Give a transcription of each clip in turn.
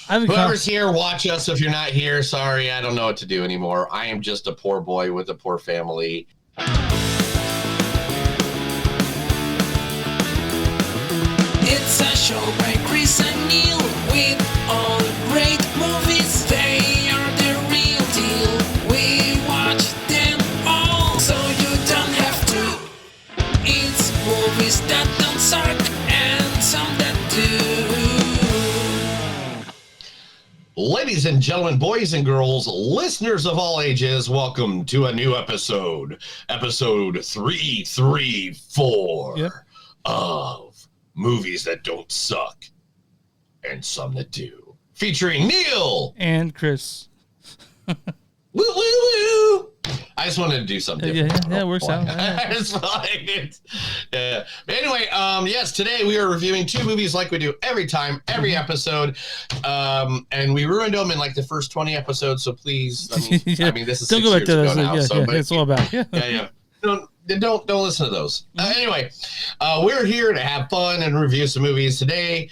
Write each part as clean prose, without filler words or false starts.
Whoever's here, watch us. If you're not here, sorry, I don't know what to do anymore. I am just a poor boy with a poor family. It's a show by Chris and Neil with all great movies. They are the real deal. We watch them all, so you don't have to. It's movies that don't suck and some that do. Ladies and gentlemen, boys and girls, listeners of all ages, welcome to a new episode. Episode 334 of Movies That Don't Suck and Some That Do. Featuring Neil and Chris. Woo, woo, woo. I just wanted to do something different. Yeah, it works out. It's fine. Yeah. But anyway, yes, today we are reviewing two movies like we do every time, every episode. And we ruined them in like the first 20 episodes, so please, I mean this is don't 6 go back years to ago those. now. It's all about. Yeah. Don't listen to those. Anyway, we're here to have fun and review some movies today.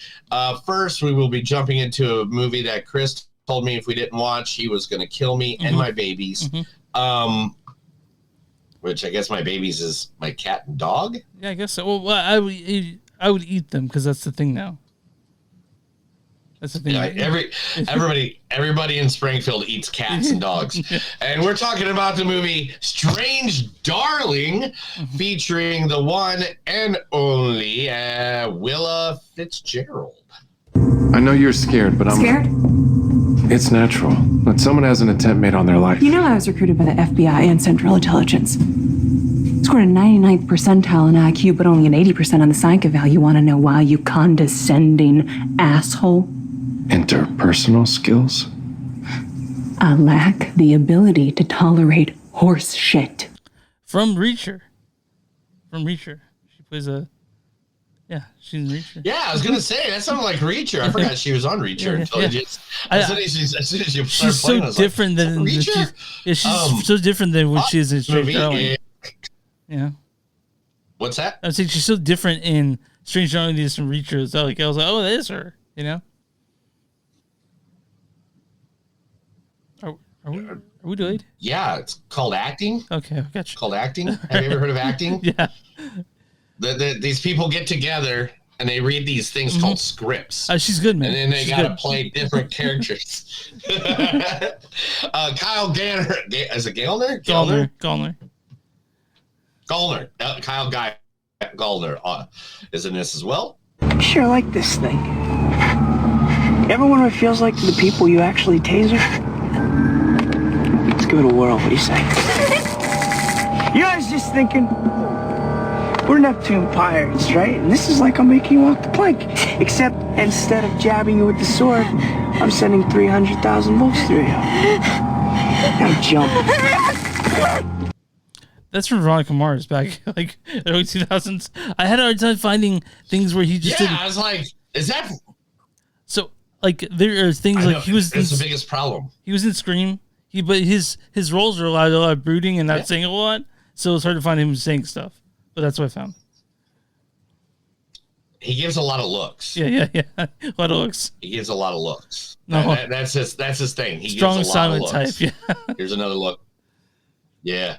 First, we will be jumping into a movie that Chris told me if we didn't watch, he was going to kill me and my babies. Which I guess my babies is my cat and dog. Yeah, I guess so. Well, I would eat them because that's the thing now. That's the thing. Yeah, everybody in Springfield eats cats and dogs. And we're talking about the movie Strange Darling, featuring the one and only Willa Fitzgerald. I know you're scared, but I'm scared. It's natural, but someone has an attempt made on their life. You know I was recruited by the FBI and Central Intelligence. Scored a 99th percentile in IQ, but only an 80% on the psych eval. You want to know why, you condescending asshole? Interpersonal skills? I lack the ability to tolerate horse shit. From Reacher. She plays a... Yeah, she's in Reacher. Yeah, I was going to say, that sounded like Reacher. I forgot she was on Reacher until she's so different than Reacher? She's so different than what she is in Strange Darling. Yeah. What's that? I was saying she's so different in Strange Darling than from Reacher. So I was like, oh, that is her, you know? Are we delayed? Yeah, it's called acting. Okay, I got you. It's called acting. Have you ever heard of acting? Yeah. These people get together and they read these things called scripts. She's good, man. And then they got to play different characters. Kyle Gallner. Is it Gallner? Gallner. Kyle Gallner is in this as well. I sure like this thing. You ever wonder what it feels like to the people you actually taser? Let's give it a whirl. What do you say? You know, I was just thinking... We're Neptune pirates, right? And this is like I'm making you walk the plank. Except instead of jabbing you with the sword, I'm sending 300,000 volts through you. Now jump. That's from Veronica Mars back like early 2000s. I had a hard time finding things where he just didn't. I was like, is that... So, like, there are things like he was... That's the biggest problem. He was in Scream, but his roles are a lot of brooding and not saying a lot, so it's hard to find him saying stuff. But that's what I found. He gives a lot of looks. Yeah. A lot of looks. He gives a lot of looks. No. That's his thing. He Strong gives a lot of silent looks. type, yeah. Here's another look. Yeah.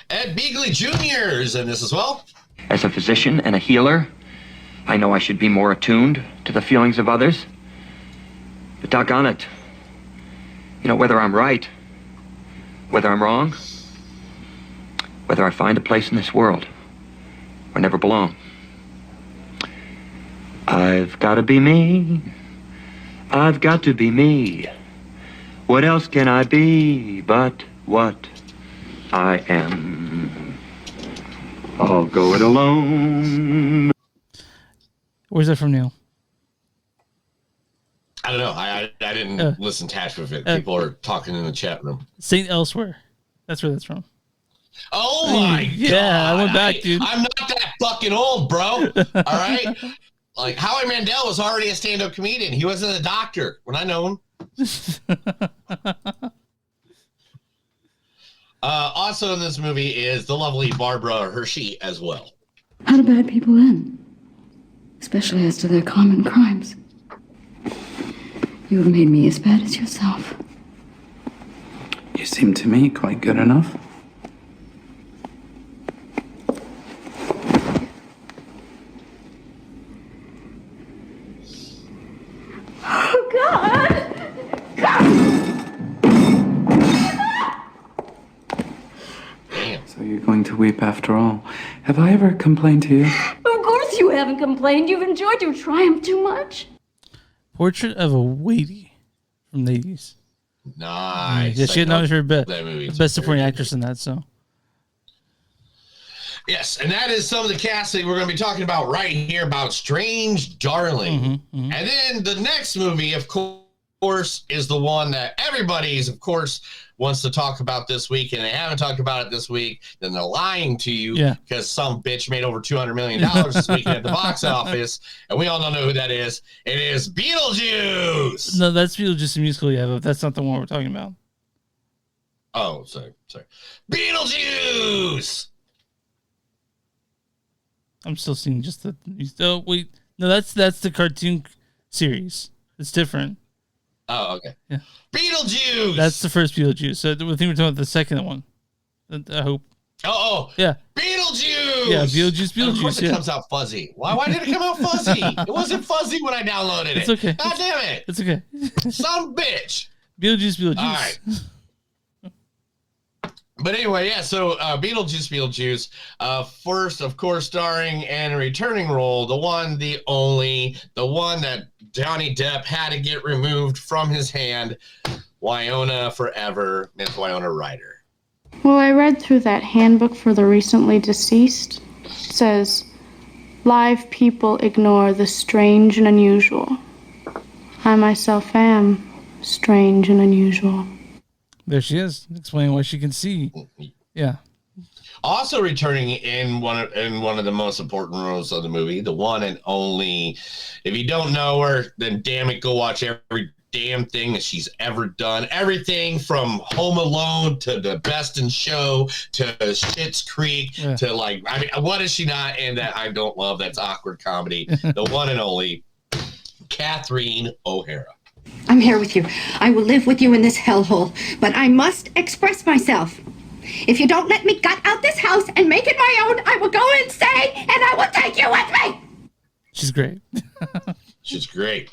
Ed Begley Jr. is in this as well. As a physician and a healer, I know I should be more attuned to the feelings of others. But doggone it. You know, whether I'm right, whether I'm wrong, whether I find a place in this world or never belong, I've got to be me. I've got to be me. What else can I be but what I am? I'll go it alone. Where's that from, Neil? I don't know. I didn't listen to half of it. People are talking in the chat room. Saint Elsewhere. That's where that's from. Oh my god! Yeah, I went back, dude. I'm not that fucking old, bro. All right, like Howie Mandel was already a stand-up comedian. He wasn't a doctor when I know him. Also in this movie is the lovely Barbara Hershey as well. How do bad people end? Especially as to their common crimes. You have made me as bad as yourself. You seem to me quite good enough. Oh, God! So you're going to weep after all. Have I ever complained to you? Of course you haven't complained. You've enjoyed your triumph too much. Portrait of a Lady from the 80s. Nice. Yeah, she had nominated for That movie is best supporting very actress in that. So yes, and that is some of the cast that we're going to be talking about right here about Strange Darling. And then the next movie, of course, is the one that everybody's, of course, wants to talk about this week, and they haven't talked about it this week, then they're lying to you because some bitch made over $200 million this weekend at the box office, and we all don't know who that is. It is Beetlejuice. No, that's Beetlejuice the musical, yeah, but that's not the one we're talking about. Oh, sorry. Beetlejuice! I'm still seeing just the... Oh, wait. No, that's the cartoon series. It's different. Oh, okay. Yeah. Beetlejuice! That's the first Beetlejuice. So I think we're talking about the second one. I hope. Oh, yeah. Beetlejuice! Yeah, Beetlejuice. Of course it comes out fuzzy. Why did it come out fuzzy? It wasn't fuzzy when I downloaded it. It's okay. God damn it. It's okay. Some bitch. Beetlejuice. All right. But anyway, yeah, so Beetlejuice. First, of course, starring in a returning role, the one, the only, the one that Johnny Depp had to get removed from his hand, Winona forever, Miss Winona Ryder. Well, I read through that handbook for the recently deceased. It says, live people ignore the strange and unusual. I myself am strange and unusual. There she is, explaining why she can see. Yeah. Also returning in one of the most important roles of the movie, the one and only. If you don't know her, then damn it, go watch every damn thing that she's ever done. Everything from Home Alone to The Best in Show to Schitt's Creek to what is she not in that I don't love? That's awkward comedy. The one and only Catherine O'Hara. I'm here with you. I will live with you in this hellhole, but I must express myself. If you don't let me gut out this house and make it my own, I will go insane and I will take you with me. She's great. She's great.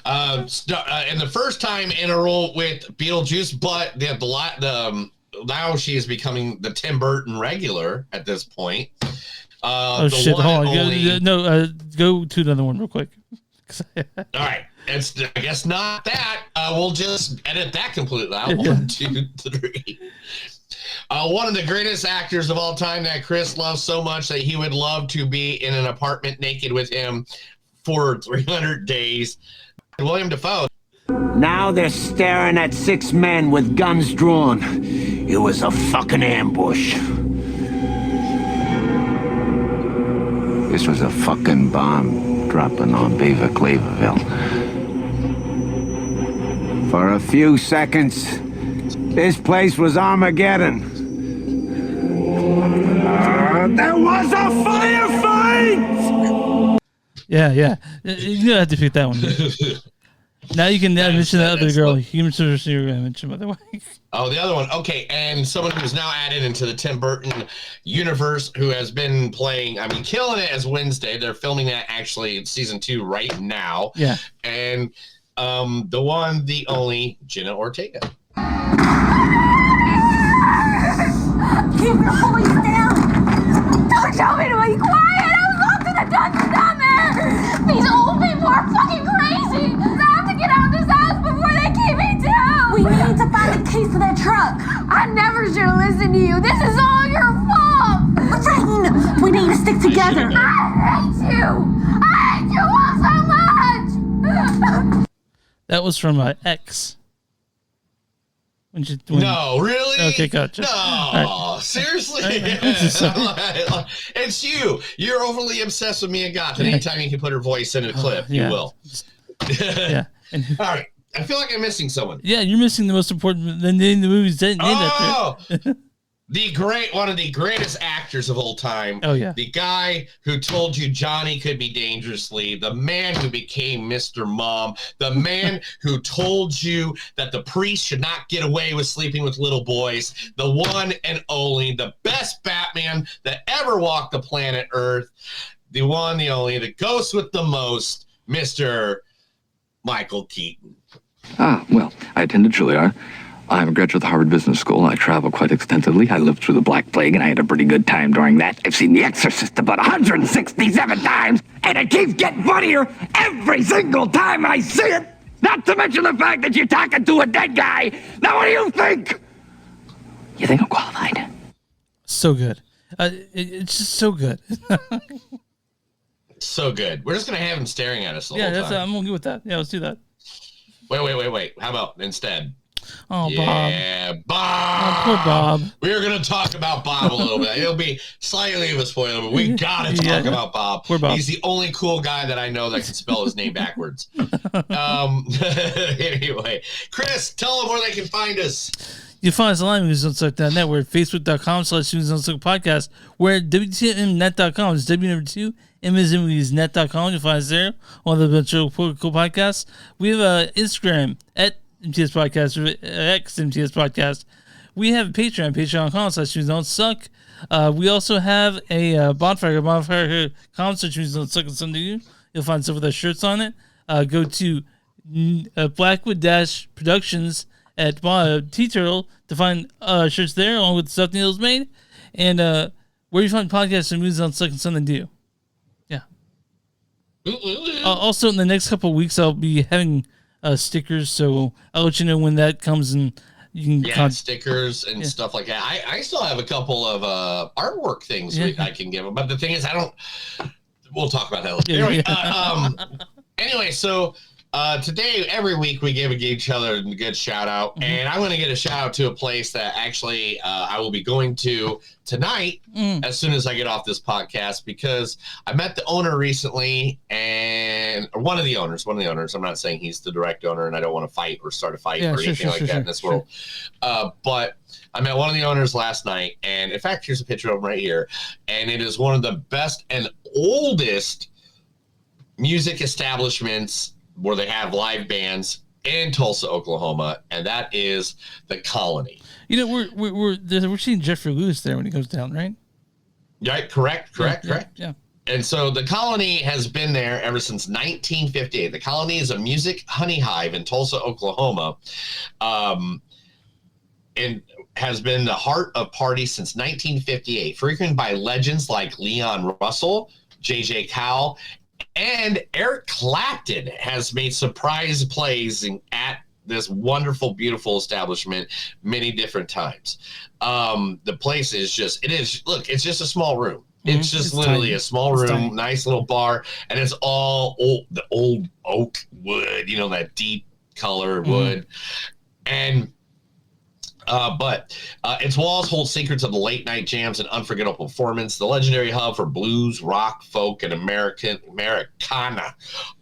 And the first time in a role with Beetlejuice, but now she is becoming the Tim Burton regular at this point. Oh shit! Hold on. Go to another one real quick. All right. I guess not that. We'll just edit that completely out. 1, 2, 3. One of the greatest actors of all time that Chris loves so much that he would love to be in an apartment naked with him for 300 days. William Dafoe. Now they're staring at 6 men with guns drawn. It was a fucking ambush. This was a fucking bomb dropping on Beaver Cleaverville. For a few seconds, this place was Armageddon. There was a firefight! Yeah. You don't have to pick that one. Now you can mention that other girl. You were going to mention, by the way. Oh, the other one. Okay, and someone who's now added into the Tim Burton universe who has been playing, killing it as Wednesday. They're filming that actually in season 2 right now. Yeah. And the one, the only, Jenna Ortega. Keep your voice down! Don't tell me to be quiet! I was locked in a dungeon down there! These old people are fucking crazy! I have to get out of this house before they keep me down! We need to find the keys to that truck! I never should have listened to you! This is all your fault! Rain! We need to stick together! I hate you! I hate you all so much! That was from X. No, really? Okay, gotcha. No, right. Seriously? It's you. You're overly obsessed with Mia Goth. And anytime you can put her voice in a clip, you will. Yeah. All right. I feel like I'm missing someone. Yeah, you're missing the most important. The name of the movie's named after. one of the greatest actors of all time. Oh, yeah. The guy who told you Johnny could be dangerously, the man who became Mr. Mom, the man who told you that the priest should not get away with sleeping with little boys, the one and only, the best Batman that ever walked the planet Earth, the one, the only, the ghost with the most, Mr. Michael Keaton. Well, I attended Juilliard. I'm a graduate of the Harvard Business School. I travel quite extensively. I lived through the Black Plague, and I had a pretty good time during that. I've seen The Exorcist about 167 times, and it keeps getting funnier every single time I see it. Not to mention the fact that you're talking to a dead guy. Now, what do you think? You think I'm qualified? So good. It's just so good. So good. We're just going to have him staring at us the whole time. I'm okay with that. Yeah, let's do that. Wait. How about instead? Oh, yeah, Bob. Bob. Oh, poor Bob. We're going to talk about Bob a little bit. It'll be slightly of a spoiler, but we got to talk about Bob. Poor Bob. He's the only cool guy that I know that can spell his name backwards. Anyway, Chris, tell them where they can find us. You can find us online at MoviesOnSuck.net. We're at Facebook.com/MoviesOnSuck We're at WTMNet.com. It's W2MSMoviesNet.com. You'll find us there. One of the bunch of cool podcasts. We have Instagram at MTS Podcast, X MTS Podcast. We have a Patreon, patreon.com/MoviesOnSuck. We also have a bonfire, bonfire.com/MoviesOnSuck and something to do. You'll find stuff with our shirts on it. Go to Blackwood-Productions at T-Turtle to find shirts there, along with the stuff Neil's made. And where you find podcasts and Movies on Suck and Something to Do. Yeah. Also, in the next couple of weeks, I'll be having stickers, so I'll let you know when that comes, and you can stickers and stuff like that. I still have a couple of artwork things I can give them, but the thing is, we'll talk about that later. Anyway, so today, every week, we give each other a good shout out, and I'm going to get a shout out to a place that actually I will be going to tonight as soon as I get off this podcast, because I met the owner recently, and one of the owners. I'm not saying he's the direct owner, and I don't want to fight or start a fight or anything like that in this world. But I met one of the owners last night, and in fact, here's a picture of him right here, and it is one of the best and oldest music establishments where they have live bands in Tulsa, Oklahoma, and that is the Colony. You know, we're seeing Jeffrey Lewis there when he goes down, right? Right, correct. Yeah. And so the Colony has been there ever since 1958. The Colony is a music honey hive in Tulsa, Oklahoma, and has been the heart of parties since 1958, frequented by legends like Leon Russell, J.J. Cowell, and Eric Clapton has made surprise plays at this wonderful, beautiful establishment many different times. The place is it's just a small room. It's just literally a small room, nice little bar, and it's all the old oak wood, that deep color wood. And but its walls hold secrets of the late night jams and unforgettable performance. The legendary hub for blues, rock, folk, and Americana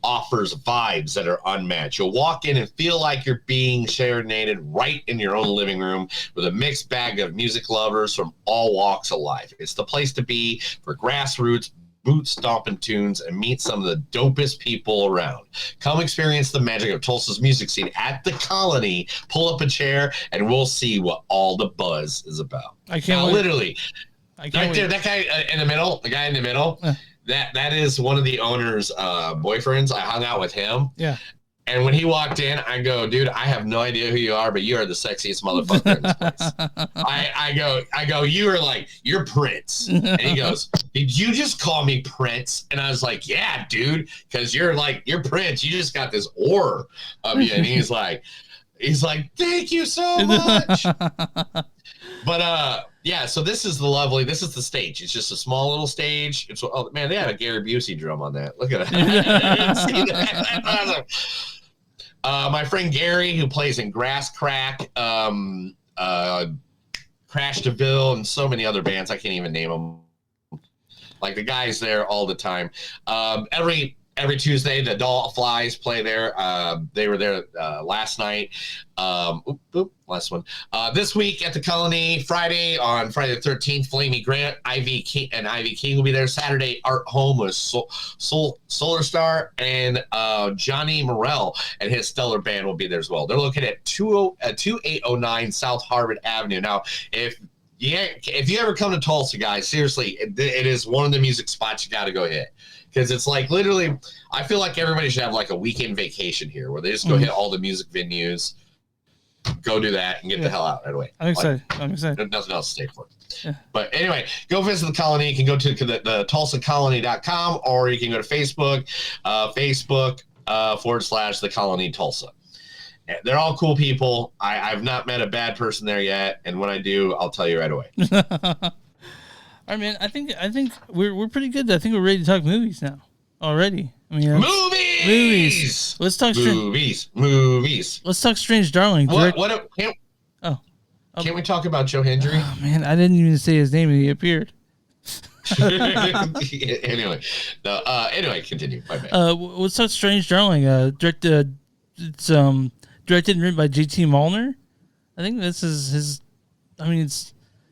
offers vibes that are unmatched. You'll walk in and feel like you're being serenaded right in your own living room with a mixed bag of music lovers from all walks of life. It's the place to be for grassroots boot stomping tunes and meet some of the dopest people around. Come experience the magic of Tulsa's music scene at the Colony. Pull up a chair and we'll see what all the buzz is about. I can't wait. Literally. Right there, that guy in the middle, that is one of the owner's boyfriends. I hung out with him. Yeah. And when he walked in, I go, dude, I have no idea who you are, but you are the sexiest motherfucker in this place. I go, you're Prince. And he goes, did you just call me Prince? And I was like, yeah, dude, because you're Prince. You just got this aura of you. And he's like, thank you so much. But yeah, so this is the stage. It's just a small little stage. They had a Gary Busey drum on that. Look at that. See that? That's awesome. My friend Gary, who plays in Grass Crack, Crash DeVille, and so many other bands, I can't even name them. Like, the guy's there all the time. Every every Tuesday, the Doll Flies play there. They were there last night. Last one. This week at the Colony, on Friday the 13th, Flamey Grant, Ivy King will be there. Saturday, Art Home with Solar Star, and Johnny Morell and his stellar band will be there as well. They're located at 2809 South Harvard Avenue. Now, if you ever come to Tulsa, guys, seriously, it is one of the music spots you got to go hit. Because it's like literally, I feel like everybody should have like a weekend vacation here where they just go hit all the music venues, go do that, and get the hell out right away. I'm excited. There's nothing else to stay for. Yeah. But anyway, go visit the Colony. You can go to the TulsaColony.com, or you can go to Facebook, / The Colony Tulsa. They're all cool people. I've not met a bad person there yet, and when I do, I'll tell you right away. All right, man. I think we're pretty good. I think we're ready to talk movies now already. I mean, movies. Let's talk movies. Let's talk Strange Darling. Can't we talk about Joe Hendry? Oh man, I didn't even say his name and he appeared. Anyway, continue. My bad. Let's talk Strange Darling. Directed and written by J.T. Malner. I think this is his. I mean,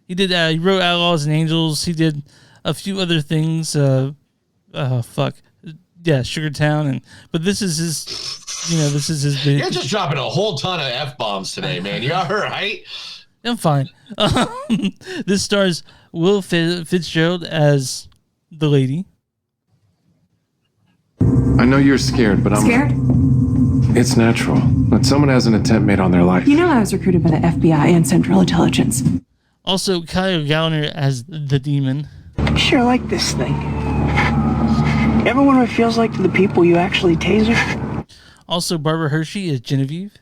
he wrote Outlaws and Angels. He did a few other things. Sugartown, but this is his. This is his big. You're just dropping a whole ton of F-bombs today, man. You all right? I'm fine. This stars Willa Fitzgerald as the lady. I know you're scared, but I'm Scared? It's natural that someone has an attempt made on their life. You know I was recruited by the FBI and Central Intelligence. Also, Kyle Gallner as the demon. I sure like this thing. Ever wonder what it feels like to the people you actually taser? Also, Barbara Hershey as Genevieve.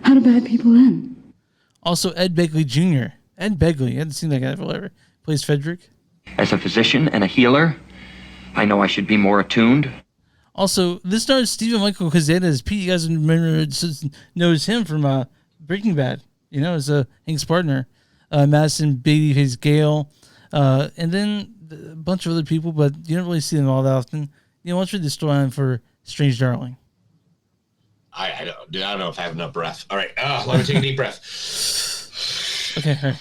How do bad people end? Also, Ed Begley Jr. Ed Begley, I hadn't seen that guy forever. Plays Frederick. As a physician and a healer, I know I should be more attuned. Also, this stars Stephen Michael Quezada as Pete. You guys knows him from Breaking Bad. As Hank's partner. Madison Beatty plays Gail. And then a bunch of other people, but you don't really see them all that often. Let's read the storyline for Strange Darling. I don't know if I have enough breath. All right, let me take a deep breath. Okay. All right.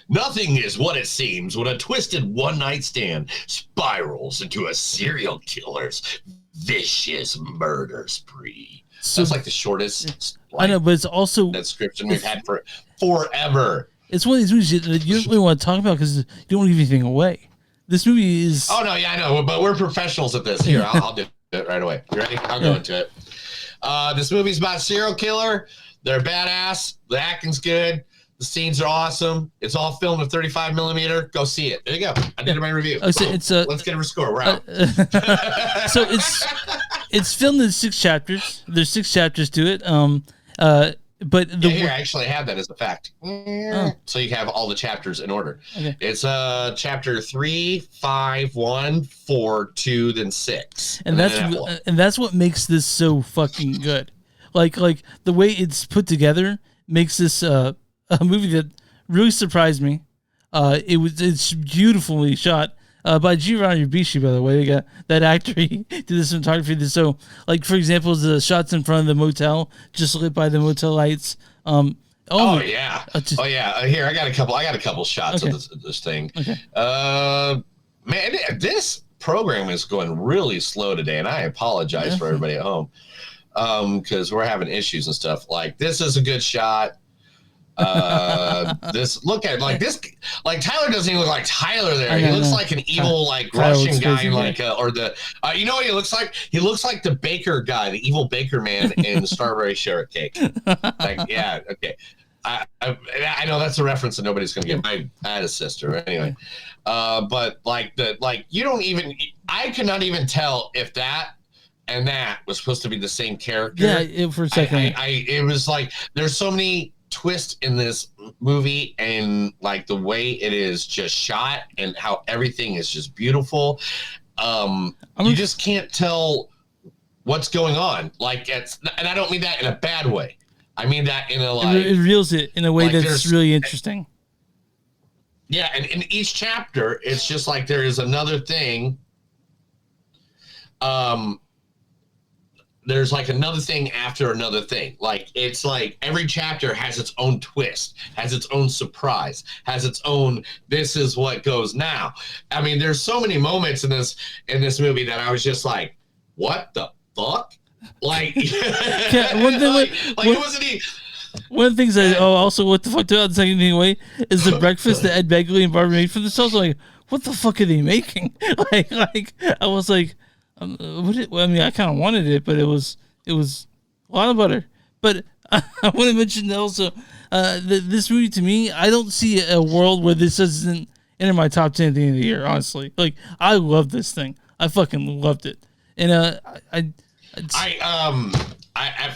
Nothing is what it seems when a twisted one-night stand spirals into a serial killer's vicious murder spree. So, that's like the shortest. I know, but it's also description we've had for forever. It's one of these movies that you don't really want to talk about because you don't want to give anything away. This movie is. Oh no, yeah, I know, but we're professionals at this. Here, I'll do it right away. You ready? I'll go into it. This movie's about a serial killer. They're badass. The acting's good. The scenes are awesome. It's all filmed with 35 millimeter. Go see it. There you go. I did my review. Oh, so it's let's get a score. We're out. So it's filmed in 6 chapters. There's 6 chapters to it. But here I actually have that as a fact. So you have all the chapters in order. Okay. It's chapter 3, 5, 1, 4, 2, then 6. And that's what makes this so fucking good. Like the way it's put together makes this a movie that really surprised me. It's beautifully shot. By Giovanni Ribisi, by the way. They got that actor, he did the cinematography. So, like, for example, the shots in front of the motel, just lit by the motel lights. Yeah. Here, I got a couple shots of this thing. Okay. Man, this program is going really slow today, and I apologize for everybody at home because we're having issues and stuff. Like, this is a good shot. Look at it, like this, like Tyler doesn't even look like Tyler there. He looks like an evil, like Russian guy, like or the you know what he looks like? He looks like the baker guy, the evil baker man in the Strawberry Shortcake. Like, yeah, okay. I know that's a reference that nobody's gonna get. I had a sister anyway, but you don't even. I could not even tell if that and that was supposed to be the same character. Yeah, for a second, it was like there's so many twist in this movie, and like the way it is just shot and how everything is just beautiful. You just can't tell what's going on. Like and I don't mean that in a bad way. I mean that in a it reels it in a way that's really interesting. Yeah, and in each chapter, it's just like there is another thing there's like another thing after another thing. Like it's like every chapter has its own twist, has its own surprise, has its own this is what goes now. I mean, there's so many moments in this movie that I was just like, what the fuck? Like, it wasn't even. One of the things I also what the fuck the second thing away is the breakfast that Ed Begley and Barbara made for themselves. Like, what the fuck are they making? like I was like, I mean, I kind of wanted it, but it was a lot of butter. But I want to mention that also this movie to me, I don't see a world where this doesn't enter my top 10 at the end of the year. Honestly, like I love this thing. I fucking loved it, and at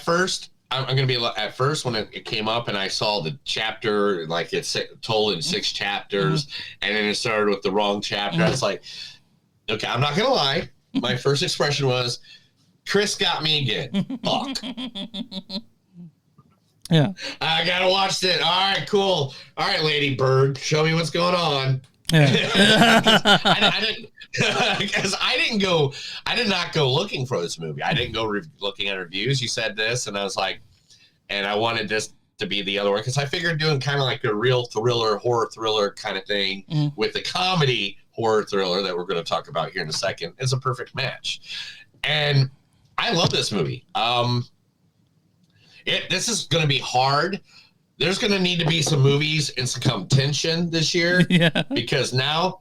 first. I'm going to be at first when it came up and I saw the chapter, like it's told in 6 chapters, and then it started with the wrong chapter. I was like, okay, I'm not going to lie. My first expression was, Chris got me again. Fuck. Yeah. I got to watch it. All right, cool. All right, Lady Bird, show me what's going on. Yeah. I did not go looking for this movie. I didn't go looking at reviews. You said this, and I was like, and I wanted this to be the other one because I figured doing kind of like a real horror thriller kind of thing with the comedy horror thriller that we're going to talk about here in a second is a perfect match. And I love this movie. This is going to be hard. There's going to need to be some movies and some contention this year because now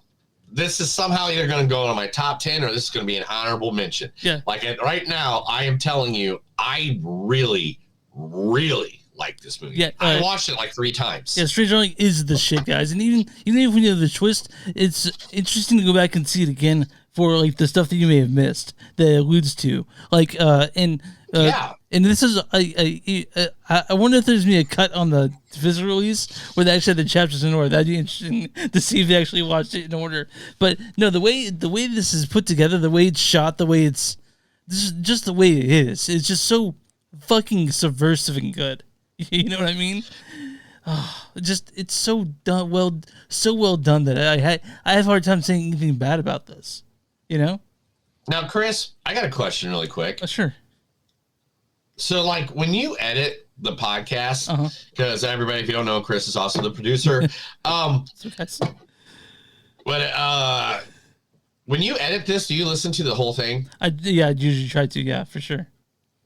this is somehow either going to go on my top 10 or this is going to be an honorable mention. Yeah. Like right now, I am telling you, I really, really like this movie. Yeah, I watched it like 3 times. Yeah, Strange Darling is the shit, guys. And even if we know the twist, it's interesting to go back and see it again for like the stuff that you may have missed that it alludes to. Like and this is I wonder if there's gonna be a cut on the physical release where they actually had the chapters in order. That'd be interesting to see if they actually watched it in order. But no, the way this is put together, the way it's shot, the way this is just the way it is. It's just so fucking subversive and good. You know what I mean? Oh, it's so well done that I have a hard time saying anything bad about this. You know? Now, Chris, I got a question really quick. Sure. So, like, when you edit the podcast, because everybody, if you don't know, Chris is also the producer. But when you edit this, do you listen to the whole thing? I usually try to. Yeah, for sure.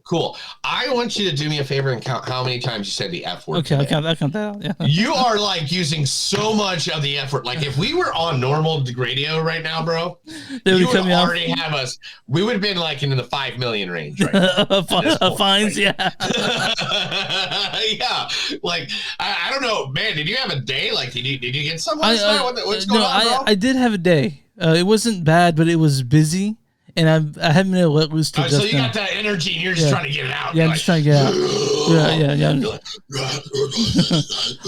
Cool. I want you to do me a favor and count how many times you said the F word. Okay, I'll count that out. Yeah. You are like using so much of the F word. Like if we were on normal radio right now, bro, you would already have us. We would have been like in the 5 million range right now. Fines, yeah. Yeah. Like I don't know, man. Did you have a day? Like did you get someone? What's going on, bro? I did have a day. It wasn't bad, but it was busy. And I haven't been able to let loose to so you got that energy and you're just trying to get it out. Yeah, I'm just trying to get out. Yeah.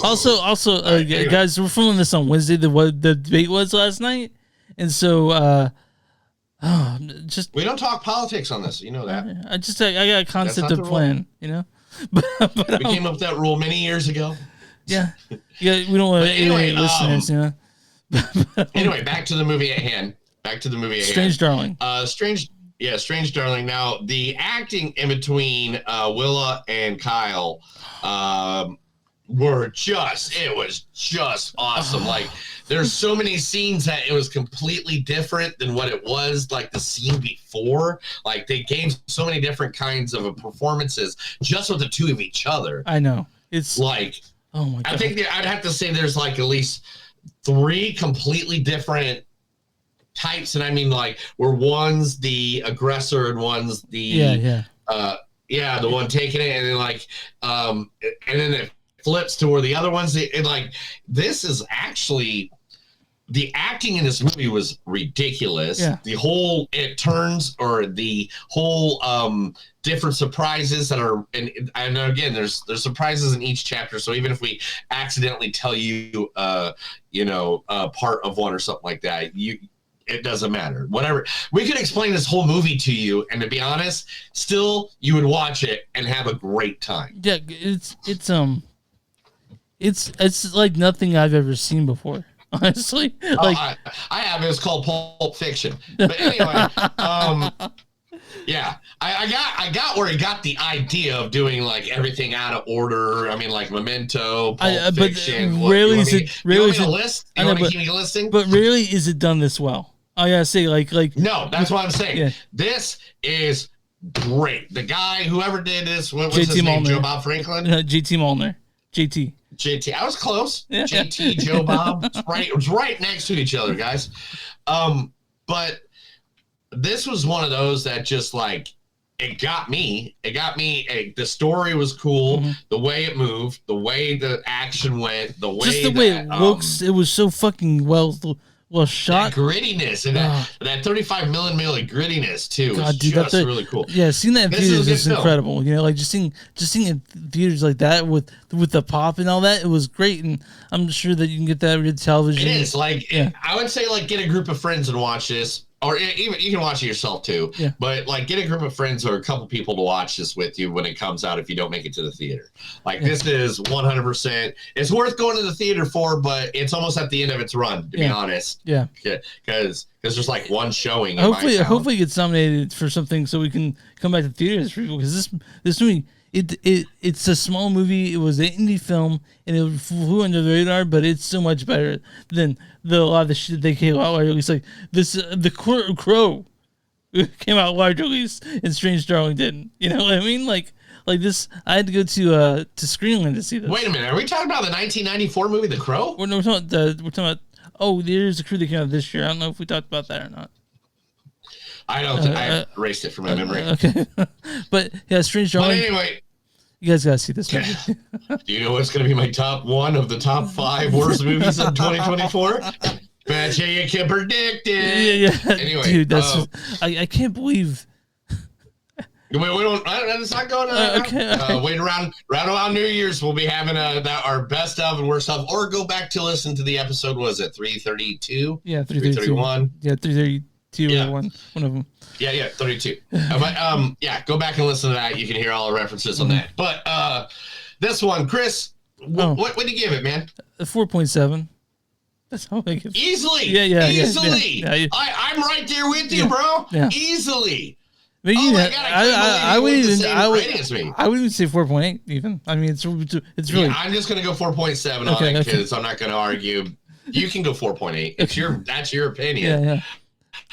Also, guys, we're filming this on Wednesday. The debate was last night. And so, we don't talk politics on this. You know that. I got a concept of plan, you know? But we came up with that rule many years ago. Yeah. Yeah, we don't want to alienate listeners, you know? Anyway, back to the movie at hand. Strange Darling. Strange Darling. Now, the acting in between Willa and Kyle was just awesome. Like, there's so many scenes that it was completely different than what it was like the scene before. Like, they gave so many different kinds of performances just with the two of each other. I know. It's like, oh my God. I think I'd have to say there's like at least 3 completely different types, and I mean like where one's the aggressor and one's the the one taking it, and then like and then it flips to where the other one's and like this is actually the acting in this movie was ridiculous. The whole the whole different surprises that are and again there's surprises in each chapter, so even if we accidentally tell you part of one or something like that, it doesn't matter. Whatever. We could explain this whole movie to you, and to be honest, still you would watch it and have a great time. Yeah, it's like nothing I've ever seen before. Honestly, like I have. It's called Pulp Fiction. But anyway, Yeah, I got where he got the idea of doing like everything out of order. I mean, like Memento, Pulp Fiction. But rarely is it. Rarely is it. List? You want to keep me listing? But rarely is it done this well. I gotta say, like. No, that's what I'm saying. Yeah. This is great. The guy, whoever did this, what was his name? Joe Bob Franklin. JT Molnar. JT. I was close. Yeah. JT, Joe Bob. It was right next to each other, guys. But this was one of those that just like it got me. The story was cool. Mm-hmm. The way it moved, the way the action went, the way Just the way it looks. It was so fucking well shot. That grittiness and that 35 millimeter grittiness too. God, was dude, just that's really cool. Yeah, seeing that in This is theaters a good is film. incredible. You know, like just seeing in theaters like that with the pop and all that, it was great. And I'm sure that you can get that with television. It is like I would say like get a group of friends and watch this. Or even you can watch it yourself too. Yeah. But like get a group of friends or a couple people to watch this with you when it comes out if you don't make it to the theater. Like this is 100%. It's worth going to the theater for, but it's almost at the end of its run, to be honest. Yeah. Because there's like one showing. Hopefully it gets nominated for something so we can come back to theaters for people, because this movie it's a small movie. It was an indie film and it flew under the radar, but it's so much better than a lot of the shit they came out wide release. Like this, the Crow came out wide release and Strange Darling didn't. You know what I mean? Like this, I had to go to Screenland to see this. Wait a minute, are we talking about the 1994 movie The Crow? We're talking about. Oh, there's a Crew that came out this year. I don't know if we talked about that or not. I don't think I erased it from my memory. Okay, but yeah, Strange Darling. But anyway, you guys gotta see this movie. Do you know what's going to be my top one of the top 5 worst movies of 2024? Bet you can predict it. Yeah. Anyway, dude, that's I can't believe. We don't. It's not going on. Okay. Wait around New Year's. We'll be having our best of and worst of, or go back to listen to the episode. Was it 332? Yeah, 331. Yeah, 332. Yeah. One of them. Yeah, 32. Go back and listen to that. You can hear all the references on that. But this one, Chris, what do you give it, man? 4.7. That's how I give it. Easily. Yeah. Easily. Yeah. I'm right there with you, bro. Yeah. Easily. But oh my God! I would even say 4.8. Even. I mean, it's really. Yeah, I'm just gonna go 4.7 on it because I'm not gonna argue. You can go 4.8. That's your opinion. Yeah.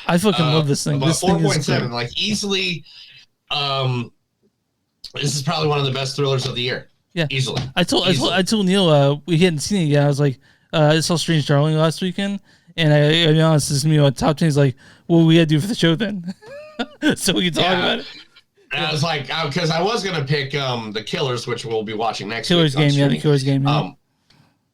I fucking love this thing. But This 4.7, like easily. This is probably one of the best thrillers of the year. Yeah, easily. I told Neil we hadn't seen it yet. I was like, I saw Strange Darling last weekend, and I'll be honest, this is me on top 10. He's like, well, we got to do it for the show then, so we can talk about it. And I was like, because I was gonna pick The Killers, which we'll be watching next Killers week. Game, the Killers Game. Yeah.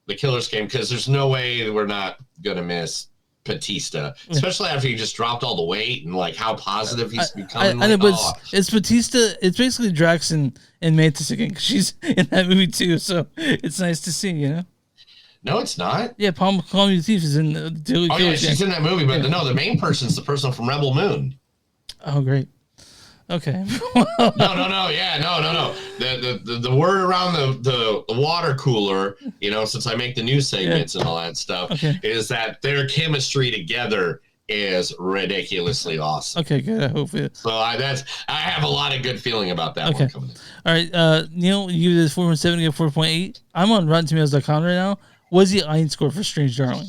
The Killers Game, because there's no way we're not gonna miss Batista, especially after he just dropped all the weight and like how positive he's becoming. I know, but it's Batista. It's basically Drax and Mantis again. She's in that movie too, so it's nice to see. You know. No, it's not. Yeah, Call Me the Thief is in the Oh yeah, she's in that movie, but no, the main person's the person from Rebel Moon. Oh, great. Okay. No. Yeah, no. The word around the water cooler, since I make the news segments and all that stuff, is that their chemistry together is ridiculously awesome. Okay, good. I hope it. So I have a lot of good feeling about that one coming in. All right, Neil, you give this 4.7, you get 4.8. I'm on RottenTomatoes.com right now. What's the audience score for Strange Darling?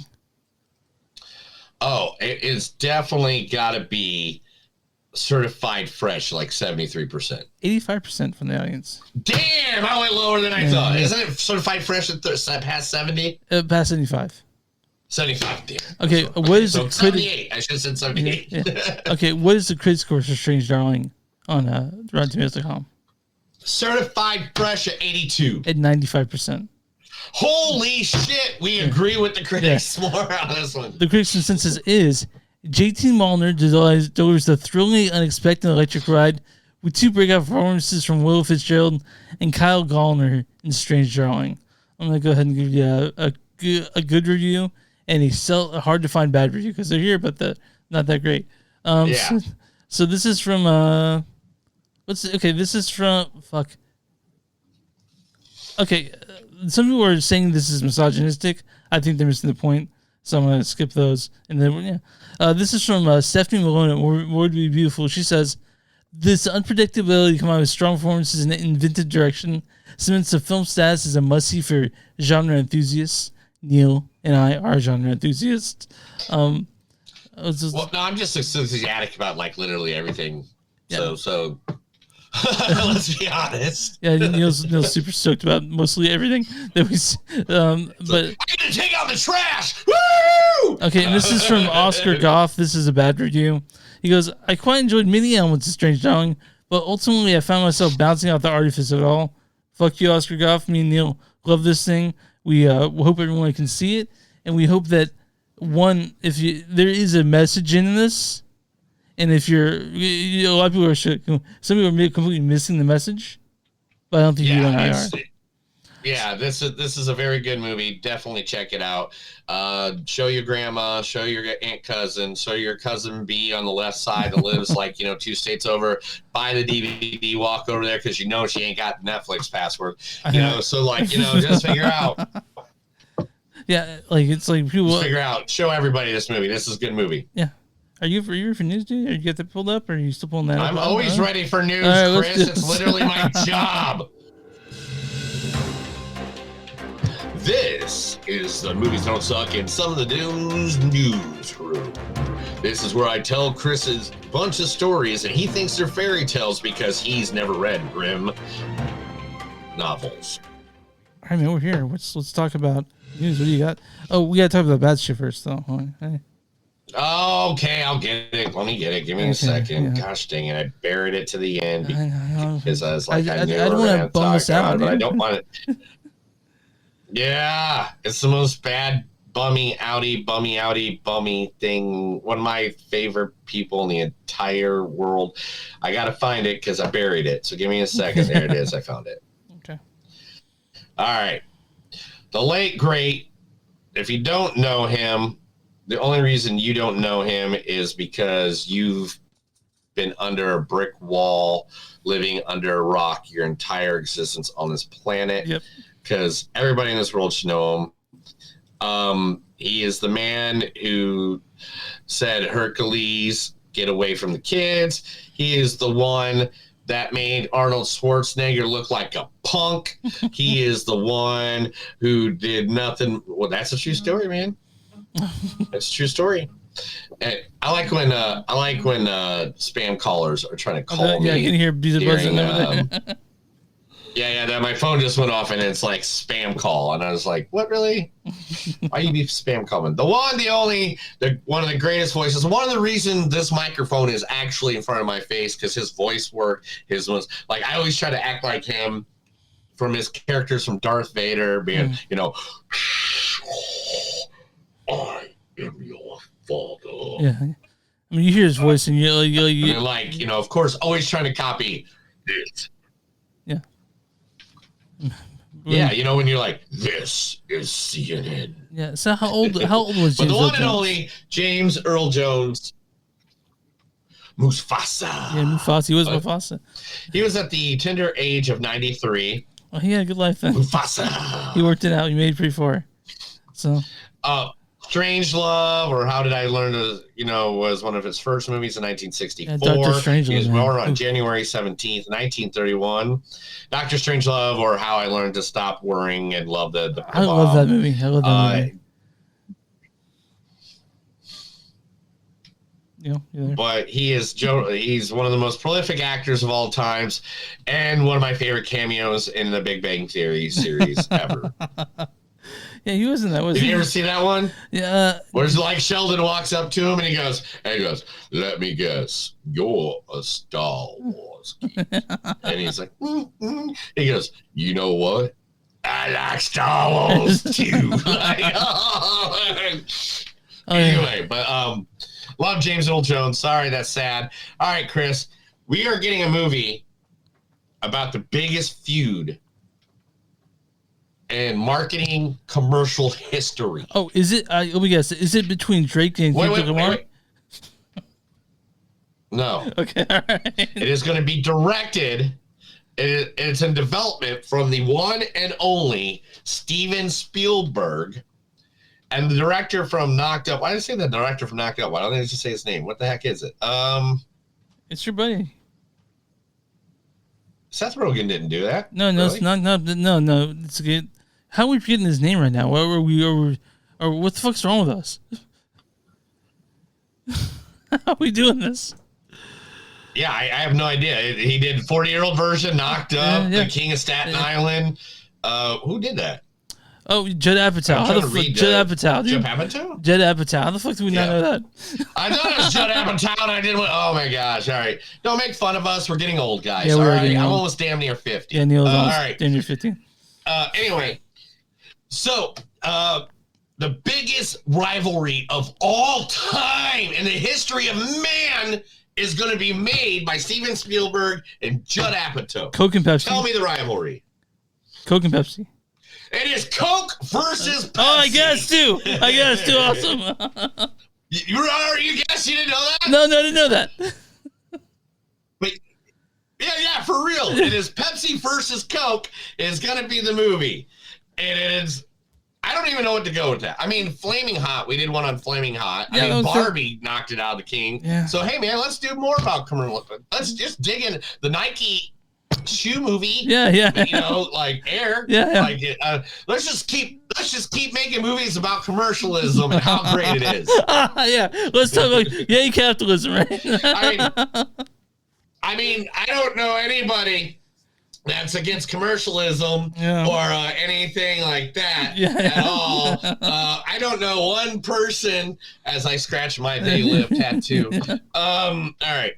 Oh, it's definitely got to be certified fresh, like 73%. 85% from the audience. Damn, I went lower than I thought. Isn't it certified fresh at past 70? Past 75. 75, damn. Okay, what is the 78? I should have said 78. Yeah. Okay, what is the critic score for Strange Darling on RottenTomatoes.com? Certified fresh at 82. At 95%. Holy shit, we agree with the critics more on this one. The critics' consensus is JT Molnar delivers the thrilling, unexpected electric ride with 2 breakout performances from Willa Fitzgerald and Kyle Gallner in Strange Darling. I'm going to go ahead and give you a good review and a hard to find bad review because they're here, but they're not that great. So this is from this is from some people are saying this is misogynistic. I think they're missing the point, so I'm going to skip those. And then this is from Stephanie Malone at Would Be Beautiful. She says, This unpredictability combined with strong performances and inventive direction cements the film status as a must-see for genre enthusiasts. Neil and I are genre enthusiasts. Well, no, I'm just enthusiastic about like literally everything. Yeah. So let's be honest. Yeah, Neil's super stoked about mostly everything that we. But I'm gonna take out the trash. Woo! Okay, and this is from Oscar Goff. This is a bad review. He goes, I quite enjoyed many elements of Strange Darling, but ultimately I found myself bouncing out the artifice of it all. Fuck you, Oscar Goff. Me and Neil love this thing. We hope everyone can see it, and we hope that there is a message in this, and if a lot of people are some people are completely missing the message, but I don't think you and I are. Yeah, this is a very good movie. Definitely check it out. Show your grandma, show your aunt cousin, show your cousin B on the left side that lives like 2 states over. Buy the DVD, walk over there because she ain't got Netflix password. So just figure out. Yeah, like it's like people just figure out. Show everybody this movie. This is a good movie. Yeah. Are you for news, dude? Are you get that pulled up, or are you still pulling that up? I'm always ready for news, Chris. It's literally my job. This is the Movies Don't Suck in Some of the News newsroom. This is where I tell Chris's bunch of stories, and he thinks they're fairy tales because he's never read grim novels. All right, man, we're here. Let's talk about news. What do you got? Oh, we got to talk about bad shit first, though. Hey. Okay, I'll get it. Let me get it. Give me a second. Yeah. Gosh dang it. I buried it to the end because I was like, I don't want to bum us out, but I don't want it. Yeah, it's the most bad bummy outy thing. One of my favorite people in the entire world. I got to find it because I buried it. So give me a second. There it is. I found it. Okay. All right. The late, great, if you don't know him, the only reason you don't know him is because you've been under a brick wall, living under a rock your entire existence on this planet. Yep. Because everybody in this world should know him. He is the man who said, Hercules, get away from the kids. He is the one that made Arnold Schwarzenegger look like a punk. He is the one who did nothing. Well, that's a true story, man. That's a true story. And I like when spam callers are trying to call me. Yeah, I can hear bees buzzing over there. Yeah, that my phone just went off and it's like spam call, and I was like, "What really? Why you be spam calling?" The one, the only, one of the greatest voices. One of the reasons this microphone is actually in front of my face because his voice work, his was like I always try to act like him from his characters from Darth Vader, being I am your father. Yeah, I mean you hear his voice and you like of course, always trying to copy it. Yeah. Yeah, when you're like, this is CNN. Yeah. So how old was James? But the one Earl and only James Earl Jones, Mufasa. Yeah, Mufasa. He was Mufasa. He was at the tender age of 93. Oh, he had a good life then. Mufasa. He worked it out. He made it pretty far. So. Strange Love, or How Did I Learn to, was one of his first movies in 1964. Yeah, Dr. Strangelove, he was born on January 17th, 1931. Dr. Strangelove, or How I Learned to Stop Worrying and Love the I love that movie. I love that movie. But he's one of the most prolific actors of all times, and one of my favorite cameos in the Big Bang Theory series ever. Yeah, he was in that. Did you ever see that one? Yeah. Where it's like Sheldon walks up to him and he goes, "Let me guess, you're a Star Wars geek." And he's like, He goes, "You know what? I like Star Wars too." Anyway, but love James Earl Jones. Sorry, that's sad. All right, Chris, we are getting a movie about the biggest feud and marketing commercial history. Oh, is it? Let me guess. Is it between Drake and Kendrick Lamar? No. Okay. All right. It is going to be directed. It's in development from the one and only Steven Spielberg, and the director from Knocked Up. Why did I say the director from Knocked Up? Why don't I just say his name? What the heck is it? It's your buddy. Seth Rogen didn't do that. No, really? It's not. No. It's good. How are we forgetting his name right now? Where were we? Or what the fuck's wrong with us? How are we doing this? Yeah, I have no idea. He did 40-year-old version, Knocked Up, The King of Staten Island. Who did that? Oh, Judd Apatow. How the fuck? Judd Apatow. Judd Apatow? Judd Apatow. How the fuck do we not know that? I thought it was Judd Apatow, and I didn't. Oh my gosh! All right, don't make fun of us. We're getting old, guys. Yeah, all we're right, getting I'm old. almost damn near 50. Yeah, Neil's almost all right. damn near 50. Anyway, so the biggest rivalry of all time in the history of man is going to be made by Steven Spielberg and Judd Apatow. Coke and Pepsi. Tell me the rivalry. Coke and Pepsi. It is Coke versus Pepsi. Oh, I guess too. Awesome. You guess you didn't know that? No, I didn't know that. But yeah, for real. It is Pepsi versus Coke is going to be the movie. And it is, I don't even know what to go with that. I mean, Flaming Hot, we did one on Flaming Hot. Yeah, I mean, Barbie knocked it out of the king. Yeah. So, hey, man, let's do more about commercial. Let's just dig in. The Nike shoe movie. Yeah. You know, like Air. Yeah. Like, let's just keep making movies about commercialism and how great it is. Yeah. Let's talk about yay capitalism, right? I mean, I don't know anybody that's against commercialism or anything like that at all. I don't know one person as I scratch my they live tattoo. All right.